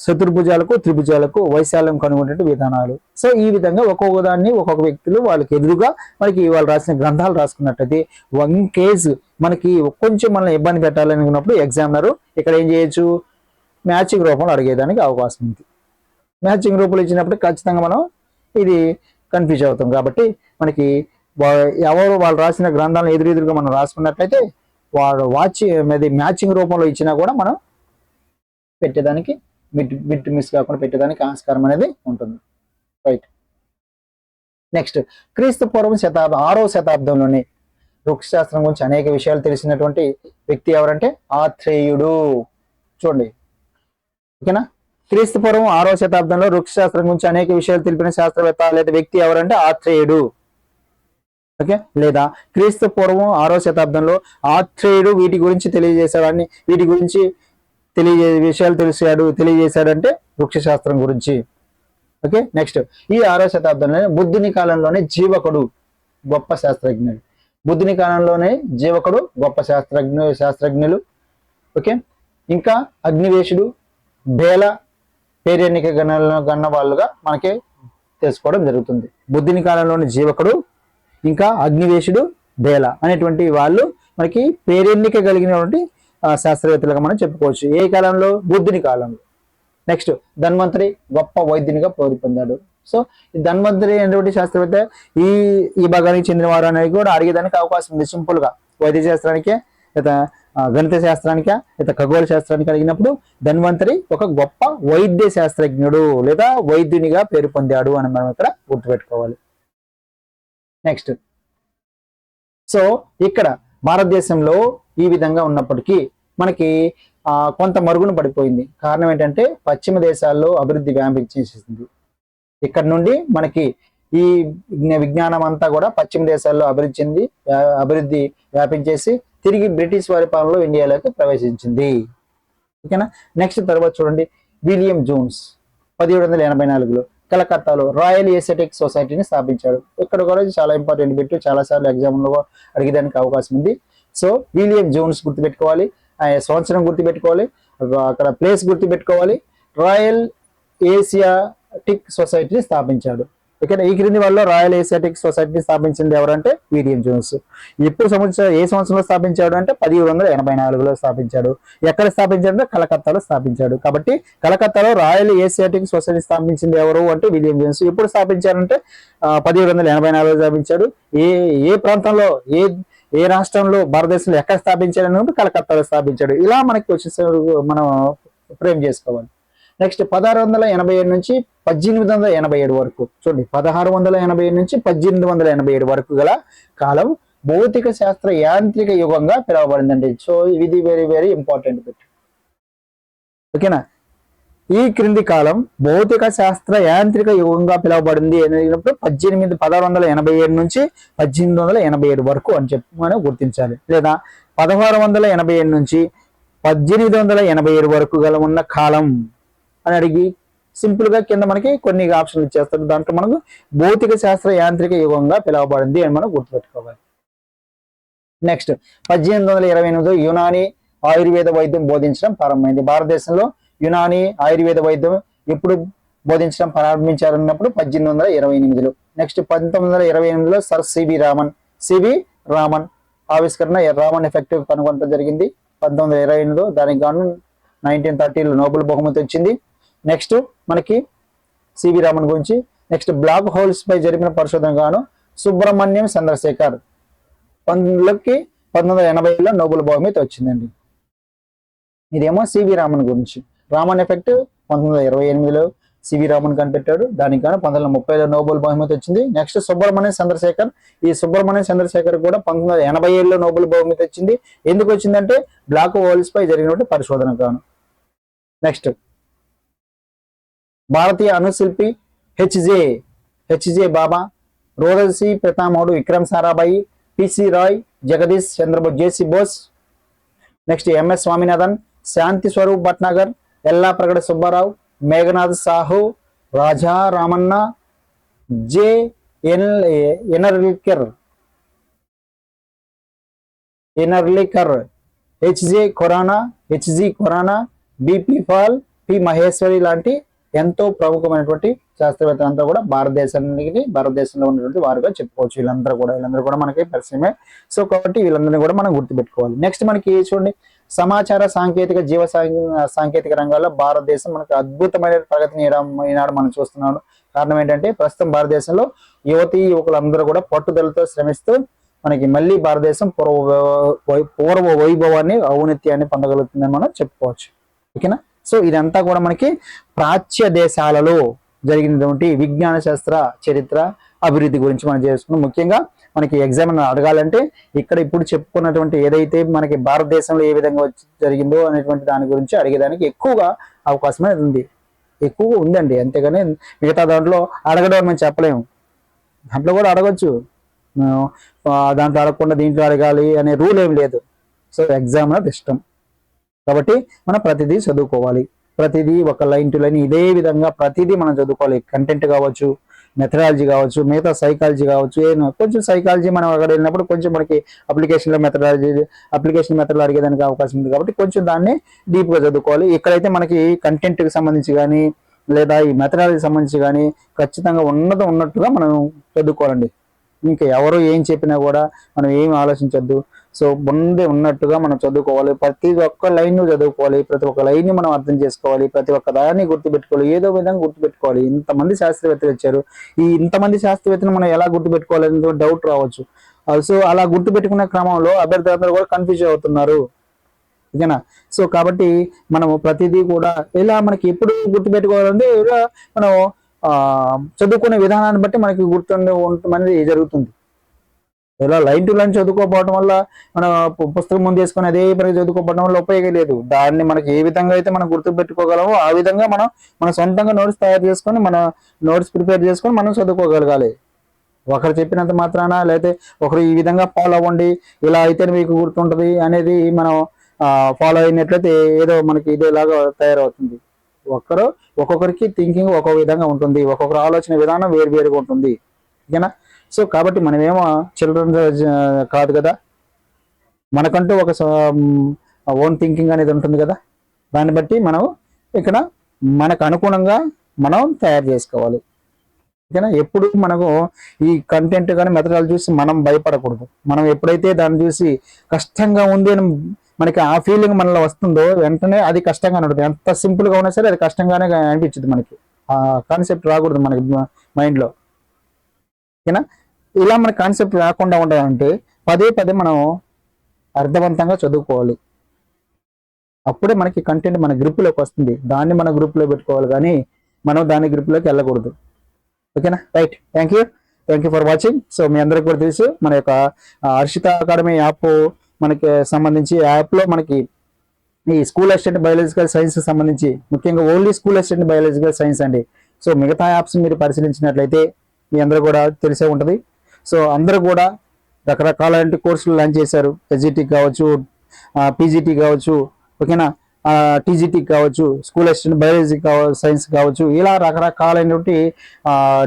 చతుర్భుజాలకు త్రిభుజాలకు వైశాల్యం కనుగొనే విధానాలు. సో ఈ విధంగా ఒక్కొక్క దాన్ని ఒక్కొక్క వ్యక్తులు వాళ్ళకి ఎదురుగా మనకి వాళ్ళు రాసిన గ్రంథాలు రాసుకున్నట్టయితే వన్ కేజ్ మనకి కొంచెం మనల్ని ఇబ్బంది పెట్టాలనుకున్నప్పుడు ఎగ్జామినర్ ఇక్కడ ఏం చేయొచ్చు, మ్యాచింగ్ రూపంలో అడిగేదానికి అవకాశం ఉంది. మ్యాచింగ్ రూపంలో ఇచ్చినప్పుడు ఖచ్చితంగా మనం ఇది కన్ఫ్యూజ్ అవుతాం. కాబట్టి మనకి వాళ్ళు రాసిన గ్రంథాలను ఎదురుగా మనం రాసుకున్నట్లయితే వాడు మ్యాచింగ్ రూపంలో ఇచ్చినా కూడా మనం పెట్టేదానికి బిట్ మిస్ కాకుండా పెట్టేదానికి ఆస్కారం అనేది ఉంటుంది. రైట్. నెక్స్ట్, క్రీస్తు పూర్వం 6వ శతాబ్దంలోనే వృక్షశాస్త్రం గురించి అనేక విషయాలు తెలిసినటువంటి వ్యక్తి ఎవరంటే ఆత్రేయుడు. చూడండి, ఓకేనా, క్రీస్తు పూర్వం 6వ శతాబ్దంలో వృక్ష శాస్త్రం గురించి అనేక విషయాలు తెలిపిన శాస్త్రవేత్త లేదా వ్యక్తి ఎవరంటే ఆత్రేయుడు. ఓకే, లేదా క్రీస్తు పూర్వం 6వ శతాబ్దంలో ఆత్రేయుడు వీటి గురించి తెలియజేశాడని, వీటి గురించి విషయాలు తెలియజేశాడంటే వృక్ష శాస్త్రం గురించి. ఓకే, నెక్స్ట్ ఈ 6వ శతాబ్దంలో బుద్ధుని కాలంలోనే జీవకుడు గొప్ప శాస్త్రజ్ఞుడు. బుద్ధుని కాలంలోనే జీవకుడు గొప్ప శాస్త్రజ్ఞులు. ఓకే, ఇంకా అగ్నివేశుడు, బేల, పేరెన్నిక గన్న వాళ్ళుగా మనకి తెలుసుకోవడం జరుగుతుంది. బుద్ధుని కాలంలోని జీవకుడు, ఇంకా అగ్నివేశుడు, బేల అనేటువంటి వాళ్ళు మనకి పేరెన్నిక కలిగినటువంటి శాస్త్రవేత్తలుగా మనం చెప్పుకోవచ్చు. ఏ కాలంలో? బుద్ధుని కాలంలో. నెక్స్ట్ ధన్వంతరి గొప్ప వైద్యునిగా పేరు పొందాడు. సో ఈ ధన్వంతరి అనేటువంటి శాస్త్రవేత్త ఈ భాగానికి చెందిన వారు అనేది కూడా అడిగేదానికి అవకాశం ఉంది. సింపుల్ గా వైద్య శాస్త్రానికే లేదా గణిత శాస్త్రానిక లేదా ఖగోళ శాస్త్రానికి అడిగినప్పుడు ధన్వంతరి ఒక గొప్ప వైద్య శాస్త్రజ్ఞుడు లేదా వైద్యునిగా పేరు పొందాడు అని మనం ఇక్కడ గుర్తుపెట్టుకోవాలి. నెక్స్ట్, సో ఇక్కడ భారతదేశంలో ఈ విధంగా ఉన్నప్పటికీ మనకి కొంత మరుగున పడిపోయింది. కారణం ఏంటంటే పశ్చిమ దేశాల్లో అభివృద్ధి వ్యాపించేసింది. ఇక్కడ నుండి మనకి ఈ విజ్ఞానం అంతా కూడా పశ్చిమ దేశాల్లో అభివృద్ధి వ్యాపించేసి తిరిగి బ్రిటిష్ వారి పాలనలో ఇండియాలోకి ప్రవేశించింది. ఓకేనా. నెక్స్ట్ తర్వాత చూడండి, విలియం జోన్స్ 1784లో కలకత్తాలో రాయల్ ఏస్థెటిక్ సొసైటీని స్థాపించాడు. ఇక్కడ కూడా చాలా ఇంపార్టెంట్ బిట్, చాలా సార్లు ఎగ్జామ్లో అడిగేదానికి అవకాశం ఉంది. సో విలియం జోన్స్ గుర్తుపెట్టుకోవాలి, సంవత్సరం గుర్తుపెట్టుకోవాలి, అక్కడ ప్లేస్ గుర్తుపెట్టుకోవాలి. రాయల్ ఏసియాటిక్ సొసైటీని స్థాపించాడు. ఓకేనా. ఈ క్రింది వాళ్ళు రాయల్ ఏసియాటిక్ సొసైటీని స్థాపించింది ఎవరంటే విలియం జోన్స్. ఎప్పుడు ఏ సంవత్సరంలో స్థాపించాడు అంటే 1784లో స్థాపించాడు. ఎక్కడ స్థాపించాడు అంటే కలకత్తాలో స్థాపించాడు. కాబట్టి కలకత్తాలో రాయల్ ఏసియాటిక్ సొసైటీ స్థాపించింది ఎవరు అంటే విలియం జోన్స్. ఎప్పుడు స్థాపించారంటే 1784లో స్థాపించాడు. ఏ ప్రాంతంలో ఏ రాష్ట్రంలో భారతదేశంలో ఎక్కడ స్థాపించాడు అంటే కలకత్తాలో స్థాపించాడు. ఇలా మనకి వచ్చేసి మనం ఫ్రేమ్ చేసుకోవాలి. నెక్స్ట్ 1687 నుంచి 1887 వరకు చూడండి, 1687 నుంచి 1887 వరకు గల కాలం భౌతిక శాస్త్ర యాంత్రిక యుగంగా పిలువబడిందండి. సో ఇది వెరీ వెరీ ఇంపార్టెంట్ బిట్. ఓకేనా. ఈ క్రింది కాలం భౌతిక శాస్త్ర యాంత్రిక యుగంగా పిలువబడింది అనేటప్పుడు 1687 నుంచి 1887 వరకు అని చెప్పి మనం గుర్తించాలి. లేదా 1687 నుంచి 1887 వరకు గల ఉన్న కాలం అని అడిగి సింపుల్ గా కింద మనకి కొన్ని ఆప్షన్లు ఇచ్చేస్తారు. దాంట్లో మనకు భౌతిక శాస్త్ర యాంత్రిక యుగంగా పిలువబడింది అని మనం గుర్తుపెట్టుకోవాలి. నెక్స్ట్ 1828 యునాని ఆయుర్వేద వైద్యం బోధించడం ప్రారంభమైంది. భారతదేశంలో యునాని ఆయుర్వేద వైద్యం ఎప్పుడు బోధించడం ప్రారంభించారన్నప్పుడు 1828లో. నెక్స్ట్ 1928లో సర్ సివి రామన్ ఆవిష్కరణ రామన్ ఎఫెక్ట్ కనుగొనడం జరిగింది 1928లో. దానికి గాను 1930లో నోబెల్ బహుమతి వచ్చింది. నెక్స్ట్ మనకి సివి రామన్ గురించి. నెక్స్ట్ బ్లాక్ హోల్స్ పై జరిపిన పరిశోధన గాను సుబ్రహ్మణ్యం చంద్రశేఖర్ 1980లో నోబెల్ బహుమతి వచ్చిందండి. ఇదేమో సివి రామన్ గురించి. రామన్ ఎఫెక్ట్ 1928లో సివి రామన్ కనిపెట్టాడు. దానికి గాను 1930లో నోబెల్ బహుమతి వచ్చింది. నెక్స్ట్ సుబ్రహ్మణ్యం చంద్రశేఖర్. ఈ సుబ్రహ్మణ్యం చంద్రశేఖర్ కూడా 1987లో నోబెల్ బహుమతి వచ్చింది. ఎందుకు వచ్చిందంటే బ్లాక్ హోల్స్ పై జరిగినటువంటి పరిశోధన గాను. నెక్స్ట్ భారతీయ అణుశిల్పి హెచ్జే బాబా, రోదసి పితామహుడు Vikram Sarabhai, PC Ray, Jagadish Chandra Bose, JC Bose. Next MS Swaminathan, Shanti Swarup Bhatnagar, Yellapragada Subbarao, Meghnad Saha, Raja Ramanna, J Narlikar, HG Khorana, BP Pal, P Maheshwari లాంటి ఎంతో ప్రముఖమైనటువంటి శాస్త్రవేత్తలంతా కూడా భారతదేశంలో ఉన్నటువంటి వారుగా చెప్పుకోవచ్చు. వీళ్ళందరూ కూడా మనకి పరిచయమే. సో కాబట్టి వీళ్ళందరినీ కూడా మనం గుర్తుపెట్టుకోవాలి. నెక్స్ట్ మనకి చూడండి, సమాచార సాంకేతిక సాంకేతిక రంగాల్లో భారతదేశం మనకు అద్భుతమైన ప్రగతిని ఈనాడు మనం చూస్తున్నాడు. కారణం ఏంటంటే ప్రస్తుతం భారతదేశంలో యువకులందరూ కూడా పట్టుదలతో శ్రమిస్తూ మనకి మళ్ళీ భారతదేశం పూర్వ వైభవాన్ని ఔన్నత్యాన్ని పొందగలుగుతుందని మనం చెప్పుకోవచ్చు. ఓకేనా. సో ఇదంతా కూడా మనకి ప్రాచ్య దేశాలలో జరిగినటువంటి విజ్ఞాన శాస్త్ర చరిత్ర అభివృద్ధి గురించి మనం చేసుకున్నాం. ముఖ్యంగా మనకి ఎగ్జామ్ అడగాలంటే ఇక్కడ ఇప్పుడు చెప్పుకున్నటువంటి ఏదైతే మనకి భారతదేశంలో ఏ విధంగా జరిగిందో అనేటువంటి దాని గురించి అడిగేదానికి ఎక్కువగా అవకాశం అనేది ఉంది. ఎక్కువ ఉందండి, అంతేగాని మిగతా దాంట్లో అడగడం అని మేము చెప్పలేము. దాంట్లో కూడా అడగొచ్చు, దాంట్లో అడగకుండా దీంట్లో అడగాలి అనే రూల్ ఏం లేదు. సో ఎగ్జామ్ అనేది ఇష్టం కాబట్టి మనం ప్రతిదీ చదువుకోవాలి. ప్రతిదీ ఒక లైన్ టు లైన్ ఇదే విధంగా ప్రతిదీ మనం చదువుకోవాలి. కంటెంట్ కావచ్చు, మెథడాలజీ కావచ్చు, మిగతా సైకాలజీ కావచ్చు, ఏదైనా కొంచెం సైకాలజీ మనం అక్కడ వెళ్ళినప్పుడు కొంచెం మనకి అప్లికేషన్ మెథడ్లో అడిగేదానికి అవకాశం ఉంది కాబట్టి కొంచెం దాన్ని డీప్గా చదువుకోవాలి. ఇక్కడైతే మనకి కంటెంట్కి సంబంధించి కానీ లేదా ఈ మెథడాలజీకి సంబంధించి కానీ ఖచ్చితంగా ఉన్నట్టుగా మనం చదువుకోవాలండి. ఇంకా ఎవరు ఏం చెప్పినా కూడా మనం ఏం ఆలోచించొద్దు. సో ముందే ఉన్నట్టుగా మనం చదువుకోవాలి. ప్రతి ఒక్క లైన్ చదువుకోవాలి, ప్రతి ఒక్క లైన్ మనం అర్థం చేసుకోవాలి, ప్రతి ఒక్క దాన్ని గుర్తుపెట్టుకోవాలి, ఏదో విధంగా గుర్తుపెట్టుకోవాలి. ఇంతమంది శాస్త్రవేత్తలు వచ్చారు, ఈ ఇంతమంది శాస్త్రవేత్తలు మనం ఎలా గుర్తుపెట్టుకోవాలి అనేది డౌట్ రావచ్చు. సో అలా గుర్తుపెట్టుకునే క్రమంలో అభ్యర్థులందరూ కూడా కన్ఫ్యూజ్ అవుతున్నారు, ఓకేనా. సో కాబట్టి మనం ప్రతిదీ కూడా ఇలా మనకి ఎప్పుడు గుర్తుపెట్టుకోవాలంటే ఇలా మనం చదువుకునే విధానాన్ని బట్టి మనకి ఉండటం అనేది జరుగుతుంది. ఇలా లైన్ టు లైన్ చదువుకోకపోవడం వల్ల మన పుస్తకం ముందు వేసుకొని అదే పని చదువుకోవడం వల్ల ఉపయోగం లేదు. దాన్ని మనకి ఏ విధంగా అయితే మనం గుర్తు పెట్టుకోగలమో ఆ విధంగా మన సొంతంగా నోట్స్ తయారు చేసుకొని మన నోట్స్ ప్రిపేర్ చేసుకొని మనం చదువుకోగలగాలి. ఒకరు చెప్పినంత మాత్రాన లేకపోతే ఒకరు ఈ విధంగా ఫాలో అవ్వండి, ఇలా అయితే మీకు గుర్తుంటది అనేది మనం ఫాలో అయినట్లయితే ఏదో మనకి ఇదేలాగా తయారవుతుంది. ఒక్కొక్కరికి థింకింగ్ ఒక్కొక్క విధంగా ఉంటుంది, ఒక్కొక్కరు ఆలోచన విధానం వేరువేరుగా ఉంటుంది, ఓకేనా. సో కాబట్టి మనమేమో చిల్డ్రన్ కాదు కదా, మనకంటూ ఒక ఓన్ థింకింగ్ అనేది ఉంటుంది కదా. దాన్ని బట్టి మనం ఇక్కడ మనకు అనుగుణంగా మనం తయారు చేసుకోవాలి, ఓకేనా. ఎప్పుడు మనకు ఈ కంటెంట్ కానీ మెథడాలజీ చూసి మనం భయపడకూడదు. మనం ఎప్పుడైతే దాన్ని చూసి కష్టంగా ఉంది అని మనకి ఆ ఫీలింగ్ మనలో వస్తుందో వెంటనే అది కష్టంగానే ఉంటుంది. ఎంత సింపుల్గా ఉన్నా సరే అది కష్టంగానే అనిపించింది, మనకి ఆ కాన్సెప్ట్ రాకూడదు మనకి మైండ్లో, ఓకేనా. ఇలా మన కాన్సెప్ట్ రాకుండా ఉండాలంటే పదే పదే మనం అర్థవంతంగా చదువుకోవాలి. అప్పుడే మనకి కంటెంట్ మన గ్రిప్లోకి వస్తుంది. దాన్ని మన గ్రూప్లో పెట్టుకోవాలి కానీ మనం దాని గ్రిప్లోకి వెళ్ళకూడదు, ఓకేనా. Right, thank you for watching. So మీ అందరికి కూడా తెలుసు మన యొక్క హర్షిత అకాడమీ యాప్ మనకి సంబంధించి యాప్లో మనకి ఈ స్కూల్ అసిస్టెంట్ బయాలజికల్ సైన్స్ సంబంధించి ముఖ్యంగా only school assistant biological science అండి. సో మిగతా యాప్స్ మీరు పరిశీలించినట్లయితే మీ అందరూ కూడా తెలిసే ఉంటుంది. సో అందరూ కూడా రకరకాలైన కోర్సులు లాంచ్ చేశారు. ఎస్జిటి కావచ్చు, పీజీటీ కావచ్చు, ఓకేనా, టీజీటీ కావచ్చు, స్కూల్ అసిస్టెంట్ బయాలజీ సైన్స్ కావచ్చు, ఇలా రకరకాలైనటువంటి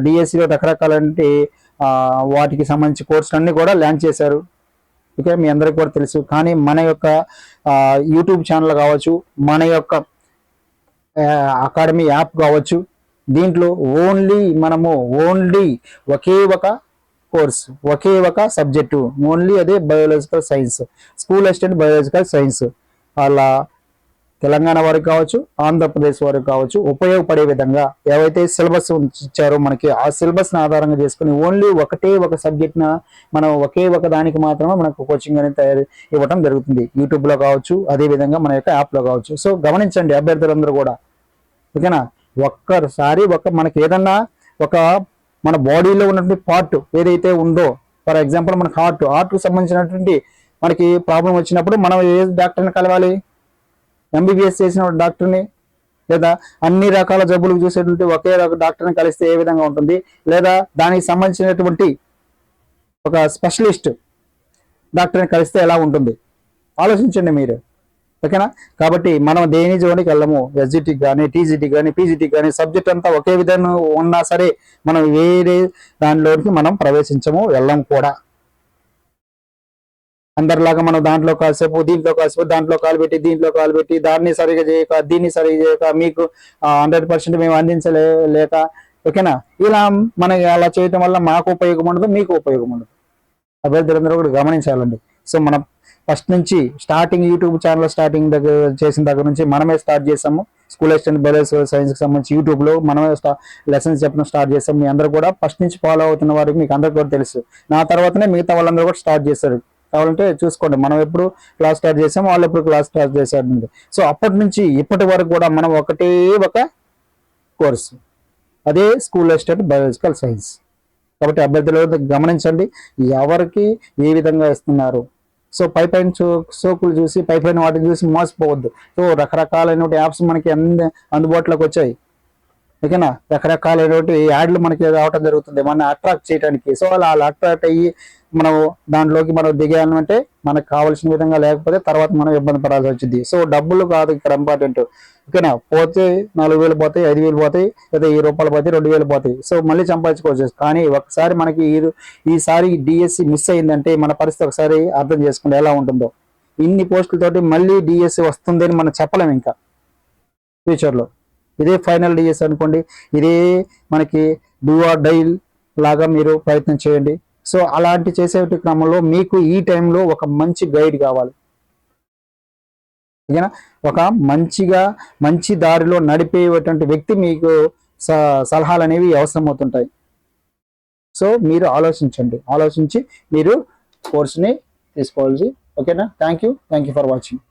డిఎస్సిలో రకరకాలైనటువంటి వాటికి సంబంధించి కోర్సులు అన్నీ కూడా లాంచ్ చేశారు, ఓకే. మీ అందరికి కూడా తెలుసు. కానీ మన యొక్క యూట్యూబ్ ఛానల్ కావచ్చు, మన యొక్క అకాడమీ యాప్ కావచ్చు, దీంట్లో ఓన్లీ ఒకే ఒక కోర్స్, ఒకే ఒక సబ్జెక్టు, ఓన్లీ అదే biological science, school assistant biological science. అలా తెలంగాణ వారికి కావచ్చు, ఆంధ్రప్రదేశ్ వారికి కావచ్చు ఉపయోగపడే విధంగా ఏవైతే సిలబస్ ఇచ్చారో మనకి ఆ సిలబస్ని ఆధారంగా చేసుకుని ఓన్లీ ఒకటే ఒక సబ్జెక్ట్న మనం ఒకే ఒక దానికి మాత్రమే మనకు కోచింగ్ అనేది ఇవ్వడం జరుగుతుంది, యూట్యూబ్లో కావచ్చు, అదేవిధంగా మన యొక్క యాప్లో కావచ్చు. సో గమనించండి అభ్యర్థులందరూ కూడా, ఓకేనా. ఒక్కసారి మనకి ఏదన్నా మన బాడీలో ఉన్నటువంటి పార్ట్ ఏదైతే ఉందో, ఫర్ ఎగ్జాంపుల్ మనకు హార్ట్కు సంబంధించినటువంటి మనకి ప్రాబ్లం వచ్చినప్పుడు మనం ఏ డాక్టర్ని కలవాలి? ఎంబీబీఎస్ చేసిన డాక్టర్ని, లేదా అన్ని రకాల జబ్బులకు చూసేటువంటి ఒకే డాక్టర్ని కలిస్తే ఏ విధంగా ఉంటుంది, లేదా దానికి సంబంధించినటువంటి ఒక స్పెషలిస్ట్ డాక్టర్ని కలిస్తే ఎలా ఉంటుంది ఆలోచించండి మీరు, ఓకేనా. కాబట్టి మనం దేని జోనికి వెళ్ళము. ఎస్జిటికి కానీ, టీజీటీకి కానీ, పీజీటీకి కానీ సబ్జెక్ట్ అంతా ఒకే విధంగా ఉన్నా సరే మనం వేరే దానిలోకి మనం ప్రవేశించము, వెళ్ళం కూడా. అందరిలాగా మనం దాంట్లో కాసేపు దీంట్లో కాసేపు దాంట్లో కాలు పెట్టి దీంట్లో కాలు పెట్టి దాన్ని సరిగా చేయక దీన్ని సరిగా చేయక మీకు 100% మేము అందించలేక, ఓకేనా. ఇలా మనకి అలా చేయటం వల్ల మాకు ఉపయోగం ఉండదు, మీకు ఉపయోగం ఉండదు. అభ్యర్థులందరూ కూడా గమనించాలండి. సో మనం ఫస్ట్ నుంచి స్టార్టింగ్ యూట్యూబ్ ఛానల్ చేసిన దగ్గర నుంచి మనమే స్టార్ట్ చేసాము. స్కూల్ అసిస్టెంట్ బయాలజికల్ సైన్స్కి సంబంధించి యూట్యూబ్లో మనమే లెసన్స్ చెప్పడం స్టార్ట్ చేసాం. మీ అందరూ కూడా ఫస్ట్ నుంచి ఫాలో అవుతున్న వారికి మీకు అందరికీ కూడా తెలుసు. నా తర్వాతనే మిగతా వాళ్ళందరూ కూడా స్టార్ట్ చేశారు. కావాలంటే చూసుకోండి, మనం ఎప్పుడు క్లాస్ స్టార్ట్ చేసాము, వాళ్ళు ఎప్పుడు క్లాస్ స్టార్ట్ చేశారు. సో అప్పటి నుంచి ఇప్పటి వరకు కూడా మనం ఒకటే ఒక కోర్సు, అదే స్కూల్ అసిస్టెంట్ బయాలజికల్ సైన్స్. కాబట్టి అభ్యర్థులు గమనించండి ఎవరికి ఏ విధంగా ఇస్తున్నారు. సో పైపైన సోకులు చూసి పైపైన వాటిని చూసి మోసపోవద్దు. సో రకరకాలైన యాప్స్ మనకి అందుబాటులోకి వచ్చాయి, ఓకేనా, రకరకాలైనటువంటి యాడ్లు మనకి రావడం జరుగుతుంది మన అట్రాక్ట్ చేయడానికి. సో అలా అట్రాక్ట్ అయ్యి మనం దాంట్లోకి మనం దిగాలంటే మనకు కావాల్సిన విధంగా లేకపోతే తర్వాత మనం ఇబ్బంది పడాల్సి వచ్చింది. సో డబ్బులు కాదు ఇక్కడ ఇంపార్టెంట్, ఓకేనా. పోతే 4,000 పోతాయి, 5,000 పోతాయి, లేదా 1000 రూపాయలు పోతాయి, 2,000 పోతాయి. సో మళ్ళీ సంపాదించుకోవచ్చు. కానీ ఒకసారి మనకి ఈసారి డిఎస్సి మిస్ అయిందంటే మన పరిస్థితి ఒకసారి అర్థం చేసుకోండి ఎలా ఉంటుందో. ఇన్ని పోస్టులతోటి మళ్ళీ డిఎస్సి వస్తుంది అని మనం చెప్పలేము ఇంకా ఫ్యూచర్లో. ఇదే ఫైనల్ డిఎస్ అనుకోండి, ఇదే మనకి డూ ఆర్ డై లాగా మీరు ప్రయత్నం చేయండి. సో అలాంటి చేసే క్రమంలో మీకు ఈ టైంలో ఒక మంచి గైడ్ కావాలి, ఓకేనా. ఒక మంచి దారిలో నడిపేటువంటి వ్యక్తి మీకు సలహాలు అనేవి అవసరం అవుతుంటాయి. సో మీరు ఆలోచించి మీరు కోర్సుని తీసుకోవాల్సి, ఓకేనా. Thank you for watching.